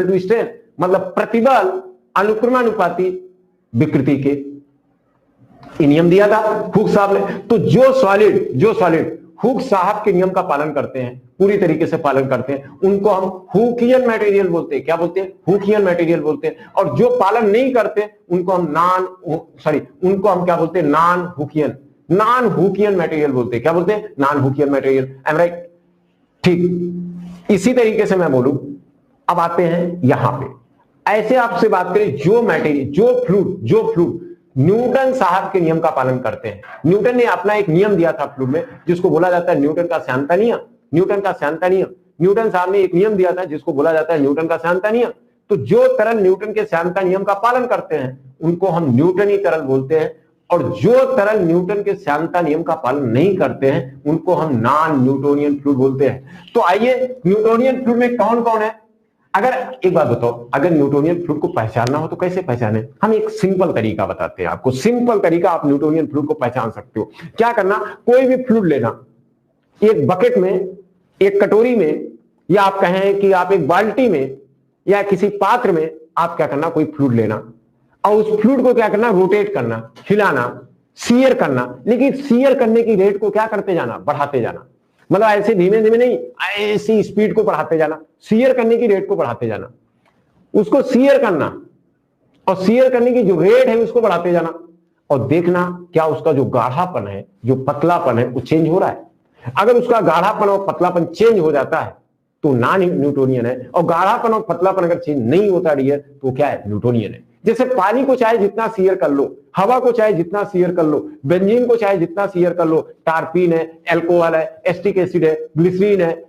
to strain, मतलब प्रतिबल अनुक्रमानुपाती विकृति के नियम दिया था हुक साहब ने। तो जो सॉलिड हुक साहब के नियम का पालन करते हैं, पूरी तरीके से पालन करते हैं, उनको हम हुकियन मटेरियल बोलते हैं। क्या बोलते हैं? हुकियन मटेरियल बोलते हैं। और जो पालन नहीं करते उनको हम क्या बोलते हैं? नॉन हुकियन मटेरियल बोलते हैं। क्या बोलते हैं? Non Hookean material. I am right? ठीक इसी तरीके से मैं बोलूं। अब आते हैं यहां पे, ऐसे आपसे बात करें जो मटेरियल, जो फ्लूइड न्यूटन साहब के नियम का पालन करते हैं। न्यूटन ने अपना एक नियम दिया था फ्लूइड में, जिसको बोला जाता है न्यूटन का श्यानता नियम। न्यूटन साहब ने एक नियम दिया था जिसको बोला जाता है न्यूटन का श्यानता नियम। तो जो तरल न्यूटन के श्यानता नियम का पालन करते हैं उनको हम न्यूटनी तरल बोलते हैं, और जो तरल न्यूटन के श्यानता नियम का पालन नहीं करते हैं उनको हम नॉन न्यूटोनियन फ्लूइड बोलते हैं। तो आइए, न्यूटोनियन फ्लूइड में कौन कौन है? अगर एक बात बताओ, अगर न्यूटोनियन फ्लूइड को पहचानना हो तो कैसे पहचाने? हम एक सिंपल तरीका बताते हैं आपको, सिंपल तरीका आप न्यूटोनियन फ्लूइड को पहचान सकते हो। क्या करना? कोई भी फ्लूइड लेना, एक बकेट में, एक कटोरी में, या आप कहें कि आप एक बाल्टी में या किसी पात्र में आप क्या करना, कोई फ्लूइड लेना और उस फ्लूइड को क्या करना? रोटेट करना, हिलाना, सीयर करना। लेकिन सीयर करने की रेट को क्या करते जाना? बढ़ाते जाना। मतलब ऐसे धीमे धीमे नहीं, ऐसी स्पीड को बढ़ाते जाना, सीयर करने की रेट को बढ़ाते जाना, उसको सीयर करना, और सीयर करने की जो रेट है उसको बढ़ाते जाना, और देखना क्या उसका जो गाढ़ापन है, जो पतलापन है, वो चेंज हो रहा है। अगर उसका गाढ़ापन और पतलापन चेंज हो जाता है तो नॉन न्यूटोनियन है, और गाढ़ापन और पतलापन अगर चेंज नहीं होता डियर तो क्या है? न्यूटोनियन है। जैसे पानी को चाहे जितना सीयर कर लो, हवा को चाहे जितना सीयर कर लो, बेंजीन को चाहे जितना सीयर कर लो, टार्पीन है, एल्कोहल है, एस्टिक एसिड है, ग्लिसरीन है,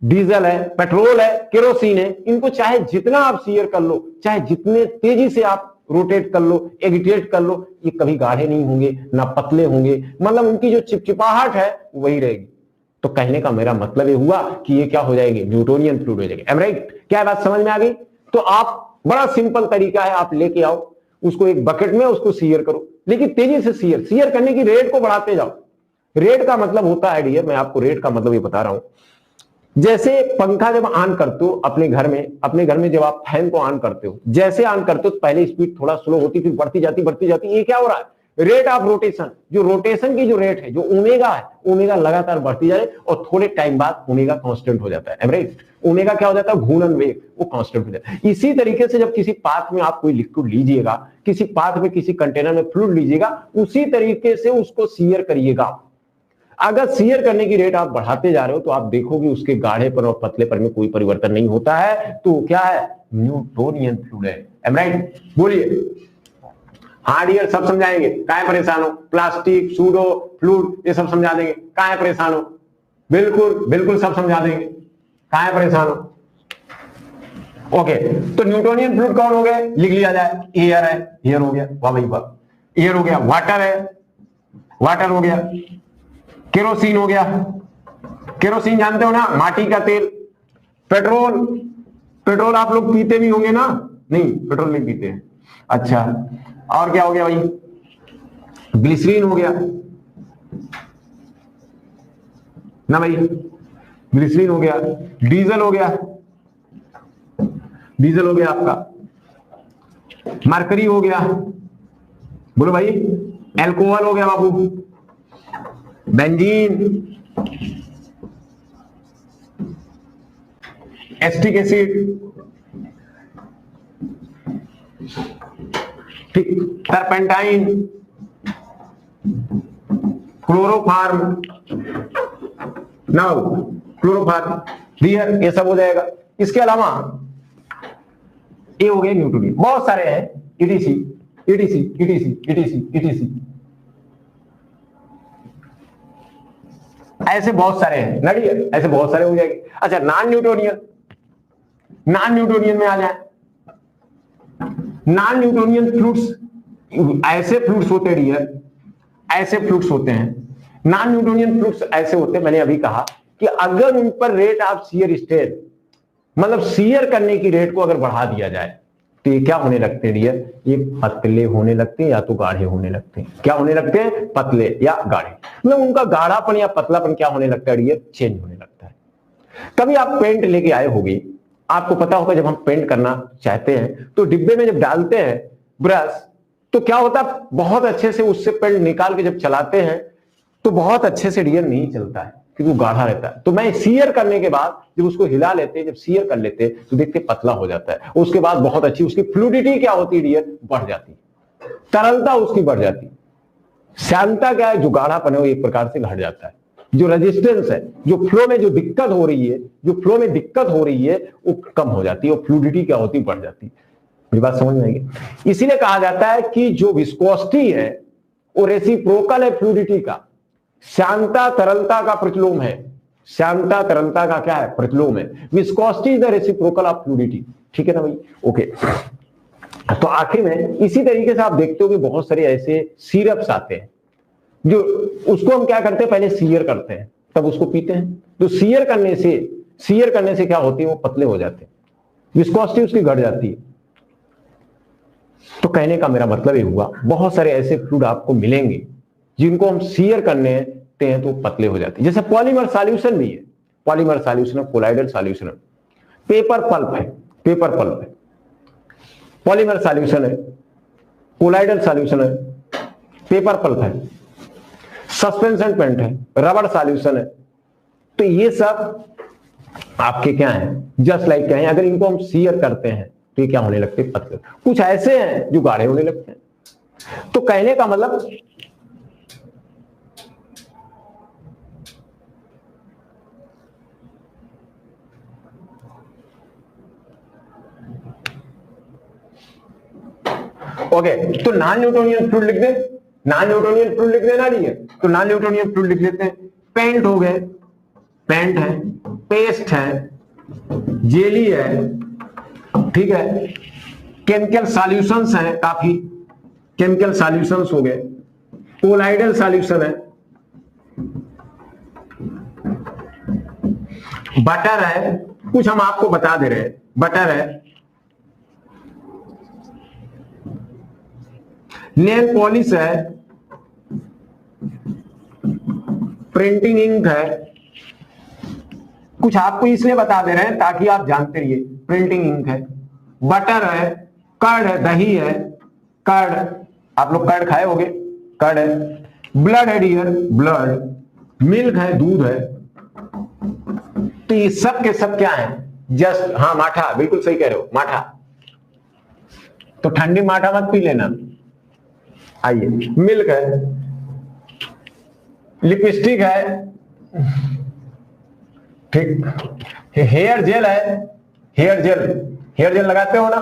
डीजल है, पेट्रोल है, केरोसिन है, इनको चाहे जितना आप सीयर कर लो, चाहे जितने तेजी से आप रोटेट कर लो, एगिटेट कर लो, ये कभी गाढ़े नहीं होंगे, ना पतले होंगे, मतलब उनकी जो चिपचिपाहट है वही रहेगी। तो कहने का मेरा मतलब ये हुआ कि ये क्या हो जाएगी? न्यूटोनियन फ्लूइड हो जाएगी। Am right? क्या बात समझ में आ गई? तो आप, बड़ा सिंपल तरीका है, आप लेके आओ उसको एक बकेट में, उसको सीयर करो, लेकिन तेजी से सीयर करने की रेट को बढ़ाते जाओ। रेट का मतलब होता है डियर, मैं आपको रेट का मतलब ये बता रहा हूं, जैसे पंखा जब ऑन करते हो अपने घर में जब आप फैन को ऑन करते हो, जैसे ऑन करते हो तो पहले स्पीड थोड़ा स्लो होती, फिर बढ़ती जाती। ये क्या हो रहा है? रेट ऑफ रोटेशन, जो रोटेशन की जो रेट है, जो ओमेगा है, ओमेगा लगातार बढ़ती जा रही है, और थोड़े टाइम बाद ओमेगा कांस्टेंट हो जाता है। राइट? ओमेगा क्या हो जाता है? घूर्णन वेग, वो कांस्टेंट हो जाता है। इसी तरीके से जब किसी पात्र में आप कोई लिक्विड लीजिएगा, किसी पात्र में, किसी कंटेनर में फ्लूइड लीजिएगा, उसी तरीके से उसको सीयर करिएगा। अगर सीयर करने की रेट आप बढ़ाते जा रहे हो तो आप देखोगे उसके गाढ़ेपन और पतलेपन में कोई परिवर्तन नहीं होता है। तो क्या है? न्यूटोनियन फ्लूइड है। Am right? बोलिए। हाँ डियर, सब समझाएंगे, काहे परेशान हो? प्लास्टिक, सूडो, फ्लूइड, ये सब समझा देंगे, काहे परेशान हो? बिल्कुल सब समझा देंगे, काहे परेशान हो? ओके, तो न्यूटोनियन फ्लूइड कौन हो गए? लिख लिया जाए। एयर है, एयर हो गया, वाह भाई वाह, एयर हो गया। वाटर है, वाटर हो गया। केरोसिन हो गया, केरोसिन जानते हो ना, माटी का तेल। पेट्रोल आप लोग पीते भी होंगे ना? नहीं, पेट्रोल नहीं पीते हैं। अच्छा, और क्या हो गया भाई? ग्लिसरीन हो गया ना भाई, ग्लिसरीन हो गया। डीजल हो गया आपका। मरकरी हो गया, बोलो भाई। एल्कोहल हो गया बाबू, बेंजीन, एस्टिक एसिड, ठीक, टर्पेंटाइन, क्लोरोफार्म, क्लोरोफार्म, ये सब हो जाएगा। इसके अलावा ये हो गए न्यूटोनियन, बहुत सारे हैं, ETC, ऐसे बहुत सारे हैं ना, ऐसे बहुत सारे हो जाएंगे। अच्छा, नॉन न्यूटोनियन में आ जाए। नॉन न्यूटोनियन फ्लूइड्स, ऐसे फ्लूइड्स होते हैं डियर, ऐसे फ्लूइड्स होते हैं। नॉन न्यूटोनियन फ्लूइड्स ऐसे होते हैं, मैंने अभी कहा कि अगर उन पर रेट ऑफ शियर स्ट्रेन मतलब शियर करने की रेट को अगर बढ़ा दिया जाए तो ये क्या होने लगते हैं डियर, ये पतले होने लगते हैं या तो गाढ़े होने लगते हैं। क्या होने लगते हैं, पतले या गाढ़े। मतलब उनका गाढ़ापन या पतलापन क्या होने लगता है डियर, चेंज होने लगता है। कभी आप पेंट लेके आए होंगे, आपको पता होगा जब हम पेंट करना चाहते हैं तो डिब्बे में जब डालते हैं ब्रश, तो क्या होता है, बहुत अच्छे से उससे पेंट निकाल के जब चलाते हैं तो बहुत अच्छे से डियर नहीं चलता है क्योंकि वो गाढ़ा रहता है। तो मैं शियर करने के बाद जब उसको हिला लेते हैं, जब शियर कर लेते हैं तो देखते पतला हो जाता है। उसके बाद बहुत अच्छी उसकी फ्लूइडिटी क्या होती है डियर, बढ़ जाती है, तरलता उसकी बढ़ जाती है। श्यानता क्या है, जो गाढ़ापन है वो एक प्रकार से घट जाता है। जो रेजिस्टेंस है, जो फ्लो में जो दिक्कत हो रही है, जो फ्लो में दिक्कत हो रही है वो कम हो जाती है और फ्लूइडिटी क्या होती है, बढ़ जाती है। मेरी बात समझ में आएगी। इसीलिए कहा जाता है कि जो विस्कोसिटी है वो रेसिप्रोकल है फ्लूइडिटी का। श्यानता तरलता का प्रतिलोम है, श्यानता तरलता का क्या है, प्रतिलोम है। Viscosity is the reciprocal of fluidity. ठीक है ना भाई, ओके। तो आखिर में इसी तरीके से आप देखते हो कि बहुत सारे ऐसे सिरप्स आते हैं जो उसको हम क्या करते हैं, पहले सीयर करते हैं तब उसको पीते हैं। तो सीयर करने से क्या होती है, वो पतले हो जाते हैं, विस्कोसिटी उसकी घट जाती है। तो कहने का मेरा मतलब ये हुआ, बहुत सारे ऐसे फ्लूइड आपको मिलेंगे जिनको हम सीयर करने हैं तो पतले हो जाते हैं। जैसे पॉलीमर सॉल्यूशन भी है, पॉलीमर सॉल्यूशन है, कोलाइडल सॉल्यूशन है, पेपर पल्प है, पेपर पल्प है, पॉलीमर सॉल्यूशन है, कोलाइडल सॉल्यूशन है, पेपर पल्प है, सस्पेंशन पेंट है, रबर सॉल्यूशन है। तो ये सब आपके क्या है, जस्ट लाइक क्या है, अगर इनको हम सीयर करते हैं तो ये क्या होने लगते हैं, पतले। कुछ ऐसे हैं जो गाढ़े होने लगते हैं। तो कहने का मतलब ओके, तो नॉन न्यूटोनियन फ्लूइड लिख दे, नॉन न्यूटोनियन फ्लूइड लिख देना नहीं है, तो नॉन न्यूटोनियन फ्लूइड लिख लेते हैं। पेंट हो गए, पेंट है, पेस्ट है, जेली है, ठीक है, केमिकल सॉल्यूशंस हैं, काफी केमिकल सॉल्यूशंस हो गए, कोलाइडल सॉल्यूशन है, बटर है, कुछ हम आपको बता दे रहे हैं, बटर है, नेल पॉलिश है, प्रिंटिंग इंक है। कुछ आपको इसलिए बता दे रहे हैं ताकि आप जानते रहिए। प्रिंटिंग इंक है, बटर है, कर्ड है, दही है, कर्ड, आप लोग कर्ड खाए होंगे, कर्ड है, ब्लड है डियर, ब्लड, मिल्क है, दूध है। तो ये सब के सब क्या है, जस्ट, हाँ माठा, बिल्कुल सही कह रहे हो, माठा। तो ठंडी माठा मत पी लेना। आइए, मिल्क है, लिपस्टिक है, ठीक, हेयर जेल है, हेयर जेल, हेयर जेल लगाते हो ना,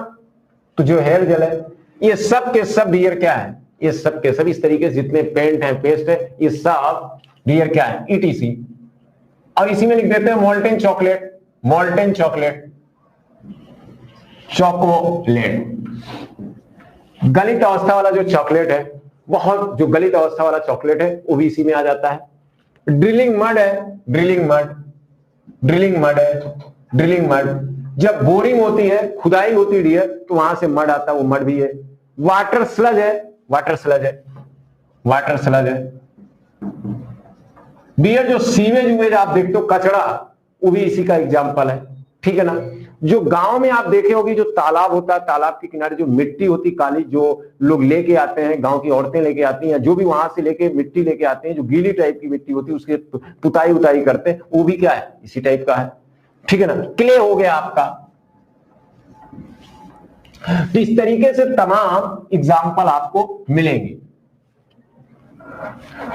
तो जो हेयर जेल है, ये सब के सब डियर क्या है, ये सब के सब इस तरीके से जितने पेंट है, पेस्ट है, ये सब डियर क्या है, ईटीसी। और इसी में लिख देते हैं molten chocolate, molten chocolate, chocolate. गलित अवस्था वाला जो चॉकलेट है, बहुत जो गलित अवस्था वाला चॉकलेट है वो भी इसी में आ जाता है। ड्रिलिंग मड है, ड्रिलिंग मड, ड्रिलिंग मड है, ड्रिलिंग मड। जब बोरिंग होती है, खुदाई होती है डियर, तो वहां से मड आता है, वो मड भी है। वाटर स्लज है, वाटर स्लज है, वाटर स्लज है डियर। जो सीवेज उवेज आप देखते हो, कचरा, वो भी इसी का एग्जाम्पल है, ठीक है ना। जो गांव में आप देखे होगी, जो तालाब होता है, तालाब के किनारे जो मिट्टी होती काली, जो लोग लेके आते हैं, गांव की औरतें लेके आती हैं, जो भी वहां से लेके मिट्टी लेके आते हैं, जो गीली टाइप की मिट्टी होती है, उसके पुताई उताई करते हैं, वो भी क्या है, इसी टाइप का है, ठीक है ना। क्ले हो गया आपका। तो इस तरीके से तमाम एग्जाम्पल आपको मिलेंगे।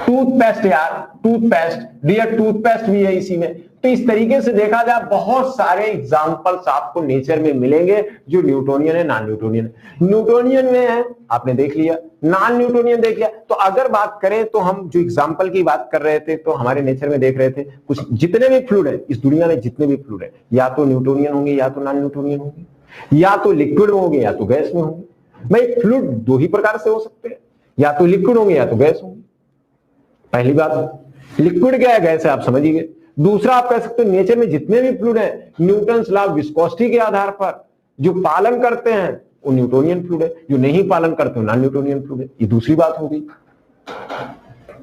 टूथपेस्ट यार, टूथपेस्ट डियर, टूथपेस्ट भी है इसी में। तो इस तरीके से देखा जाए बहुत सारे एग्जाम्पल्स आपको नेचर में मिलेंगे जो न्यूटोनियन है, नॉन न्यूटोनियन है। न्यूटोनियन में है आपने देख लिया, नॉन न्यूटोनियन देख लिया। तो अगर बात करें तो हम जो एग्जाम्पल की बात कर रहे थे, तो हमारे नेचर में देख रहे थे कुछ जितने भी फ्लूइड है इस दुनिया में, जितने भी फ्लूइड है, या तो न्यूटोनियन होंगे या तो नॉन न्यूटोनियन होंगे, या तो लिक्विड में होंगे या तो गैस में होंगे। भाई फ्लूइड दो ही प्रकार से हो सकते हैं, या तो लिक्विड होंगे या तो गैस होंगे। पहली बात, लिक्विड क्या है, गैस है, आप समझिए। दूसरा आप कह सकते हो नेचर में जितने भी फ्लूइड है न्यूटन्स लॉ ऑफ विस्कोसिटी के आधार पर जो पालन करते हैं वो न्यूटोनियन फ्लूइड है, जो नहीं पालन करते हो नॉन न्यूटोनियन फ्लूइड है। ये दूसरी बात होगी,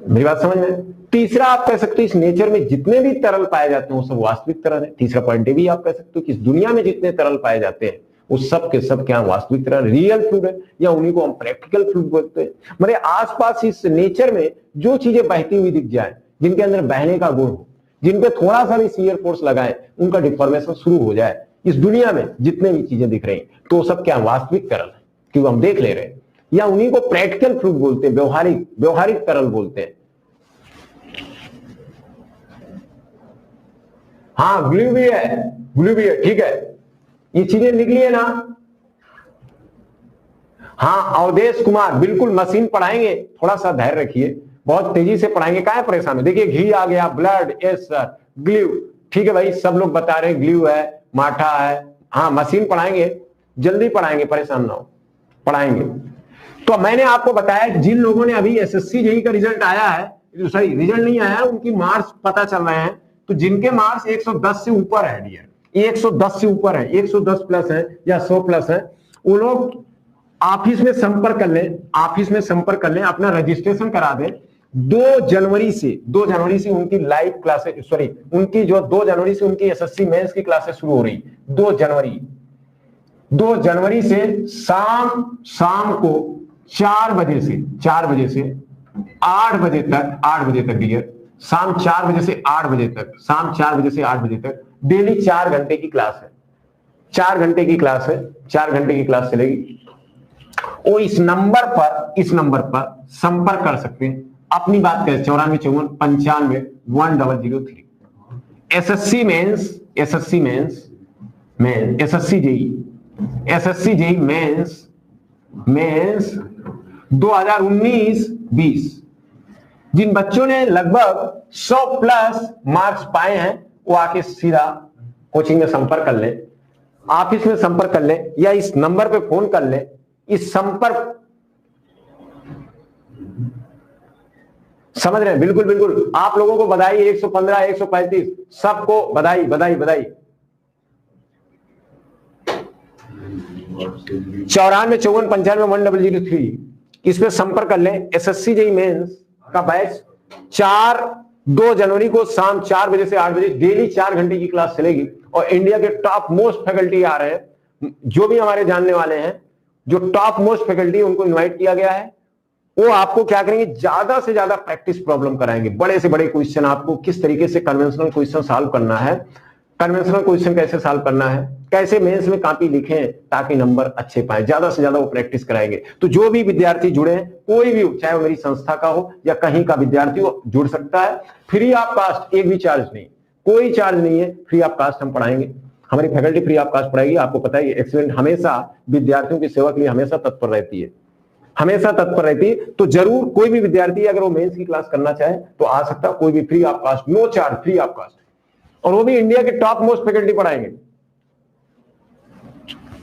मेरी बात समझ में। तीसरा आप कह सकते हो इस नेचर में जितने भी तरल पाए जाते हैं वो सब वास्तविक तरल है। तीसरा पॉइंट भी आप कह सकते हो कि इस दुनिया में जितने तरल पाए जाते हैं वो सब के सब क्या वास्तविक तरल रियल फ्लूइड है, या उन्हीं को हम प्रैक्टिकल फ्लूइड बोलते हैं। मेरे आसपास इस नेचर में जो चीजें बहती हुई दिख जाए, जिनके अंदर बहने का गुण हो, जिन पे थोड़ा सा भी शियर फोर्स लगाए उनका डिफॉर्मेशन शुरू हो जाए, इस दुनिया में जितने भी चीजें दिख रही तो सब क्या वास्तविक तरल है क्योंकि हम देख ले रहे हैं, या उन्हीं को प्रैक्टिकल फ्लूइड बोलते हैं, व्यवहारिक तरल बोलते हैं। हाँ ग्लू भी है, ठीक है, ये चीजें लिख लिए ना। हाँ अवधेश कुमार बिल्कुल मशीन पढ़ाएंगे, थोड़ा सा धैर्य रखिए, बहुत तेजी से पढ़ाएंगे। क्या है परेशान है, देखिए घी आ गया, ब्लड, यस सर, ग्लू, ठीक है भाई, सब लोग बता रहे हैं ग्लू है, माठा है। हाँ मशीन पढ़ाएंगे, जल्दी पढ़ाएंगे, परेशान ना हो, पढ़ाएंगे। तो मैंने आपको बताया जिन लोगों ने अभी एसएससी जेईई का रिजल्ट आया है, सॉरी रिजल्ट नहीं आया है, उनकी मार्क्स पता चल रहे हैं, तो जिनके मार्क्स 110 से ऊपर है डियर, 110 से ऊपर है, 110 प्लस है या 100 प्लस है, वो लोग ऑफिस में संपर्क कर लें, अपना रजिस्ट्रेशन करा दें। 2 जनवरी से उनकी लाइव क्लासेस, सॉरी उनकी जो 2 जनवरी से उनकी एसएससी मेंस की क्लासेस शुरू हो रही। 2 जनवरी से शाम को 4 बजे से 8 बजे तक डियर, शाम 4 बजे से 8 बजे तक डेली 4 घंटे की क्लास है। 4 घंटे की क्लास चलेगी। वो इस नंबर पर संपर्क कर सकते हैं, अपनी बात करें 9454951003। एसएससी जेईई मेंस 2019-20 जिन बच्चों ने लगभग 100 प्लस मार्क्स पाए हैं वो आके सीधा कोचिंग में संपर्क कर ले, ऑफिस में संपर्क कर ले, या इस नंबर पे फोन कर ले। इस संपर्क समझ रहे हैं, बिल्कुल आप लोगों को बधाई, 115 135 सबको बधाई। 9454951003 इस पे संपर्क कर लें। एसएससी जेईई मेंस का बैच 2 जनवरी को शाम 4 बजे से 8 बजे डेली 4 घंटे की क्लास चलेगी, और इंडिया के टॉप मोस्ट फैकल्टी आ रहे हैं, जो भी हमारे जानने वाले हैं, जो टॉप मोस्ट फैकल्टी उनको इनवाइट किया गया है। वो आपको क्या करेंगे, ज्यादा से ज्यादा प्रैक्टिस प्रॉब्लम कराएंगे, बड़े से बड़े क्वेश्चन, आपको किस तरीके से कन्वेंशनल क्वेश्चन सॉल्व करना है, कन्वेंशनल क्वेश्चन कैसे सॉल्व करना है, कैसे मेंस में कॉपी लिखें ताकि नंबर अच्छे पाए, ज्यादा से ज्यादा वो प्रैक्टिस कराएंगे। तो जो भी विद्यार्थी जुड़े हैं, कोई भी, चाहे वो मेरी संस्था का हो या कहीं का विद्यार्थी हो, जुड़ सकता है। फ्री ऑफ कास्ट, एक भी चार्ज नहीं, कोई चार्ज नहीं है, फ्री ऑफ कास्ट हम पढ़ाएंगे। हमारी फैकल्टी फ्री ऑफ कास्ट पढ़ाएगी। आपको पता है एक्सीलेंट हमेशा विद्यार्थियों की सेवा के लिए हमेशा तत्पर रहती है, तो जरूर कोई भी विद्यार्थी अगर वो मेंस की क्लास करना चाहे तो आ सकता है, कोई भी, free of cost, no charge, free of cost, और वो भी इंडिया के टॉप मोस्ट फैकल्टी पढ़ाएंगे।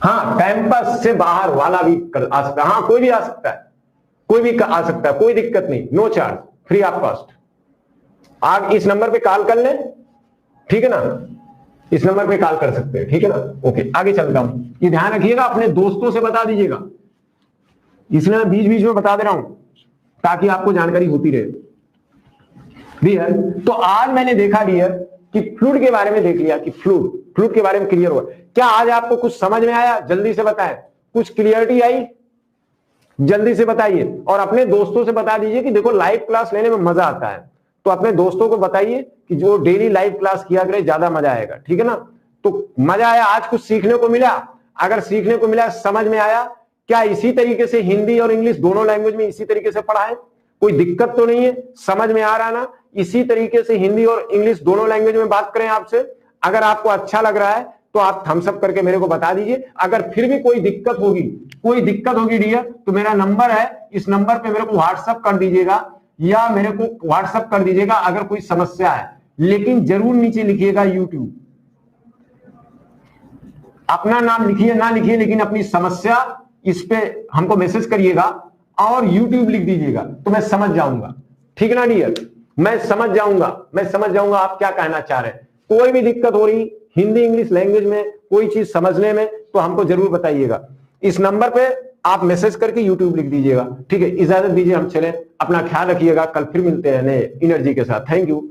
हाँ कैंपस से बाहर वाला भी आ सकता है, हाँ कोई भी आ सकता है, कोई दिक्कत नहीं, no charge, free of cost. आप इस नंबर पे कॉल कर लें, ठीक है ना, इस नंबर पे कॉल कर सकते हैं, ठीक है ना। ओके आगे चलता हूं, ये ध्यान रखिएगा, अपने दोस्तों से बता दीजिएगा, इसलिए मैं बीच बीच में बता दे रहा हूं ताकि आपको जानकारी होती रहे। डियर, तो आज मैंने देखा डियर कि फ्लूइड के बारे में देख लिया, कि फ्लूइड के बारे में क्लियर हुआ। क्या आज आपको कुछ समझ में आया? जल्दी से बताएं, कुछ क्लियरिटी आई? जल्दी से बताइए, और अपने दोस्तों से बता दीजिए कि देखो लाइव क्लास लेने में मजा आता है, तो अपने दोस्तों को बताइए कि जो डेली लाइव क्लास किया करे, ज्यादा मजा आएगा, ठीक है ना। तो मजा आया, आज कुछ सीखने को मिला? अगर सीखने को मिला, समझ में आया, क्या इसी तरीके से हिंदी और इंग्लिश दोनों लैंग्वेज में इसी तरीके से पढ़ाएं? कोई दिक्कत तो नहीं है? समझ में आ रहा ना? इसी तरीके से हिंदी और इंग्लिश दोनों लैंग्वेज में बात करें आपसे। अगर आपको अच्छा लग रहा है तो आप थम्स अप करके मेरे को बता दीजिए। अगर फिर भी कोई दिक्कत होगी डियर, तो मेरा नंबर है, इस नंबर पे मेरे को व्हाट्सअप कर दीजिएगा, या मेरे को व्हाट्सअप कर दीजिएगा अगर कोई समस्या है। लेकिन जरूर नीचे लिखिएगा यूट्यूब, अपना नाम लिखिए ना लिखिए, लेकिन अपनी समस्या इस पे हमको मैसेज करिएगा और यूट्यूब लिख दीजिएगा, तो मैं समझ जाऊंगा, ठीक है ना डियर। मैं समझ जाऊंगा आप क्या कहना चाह रहे हैं। कोई भी दिक्कत हो रही हिंदी इंग्लिश लैंग्वेज में, कोई चीज समझने में, तो हमको जरूर बताइएगा। इस नंबर पे आप मैसेज करके यूट्यूब लिख दीजिएगा। ठीक है, इजाजत दीजिए, हम चलें, अपना ख्याल रखिएगा, कल फिर मिलते हैं नए एनर्जी के साथ। Thank you.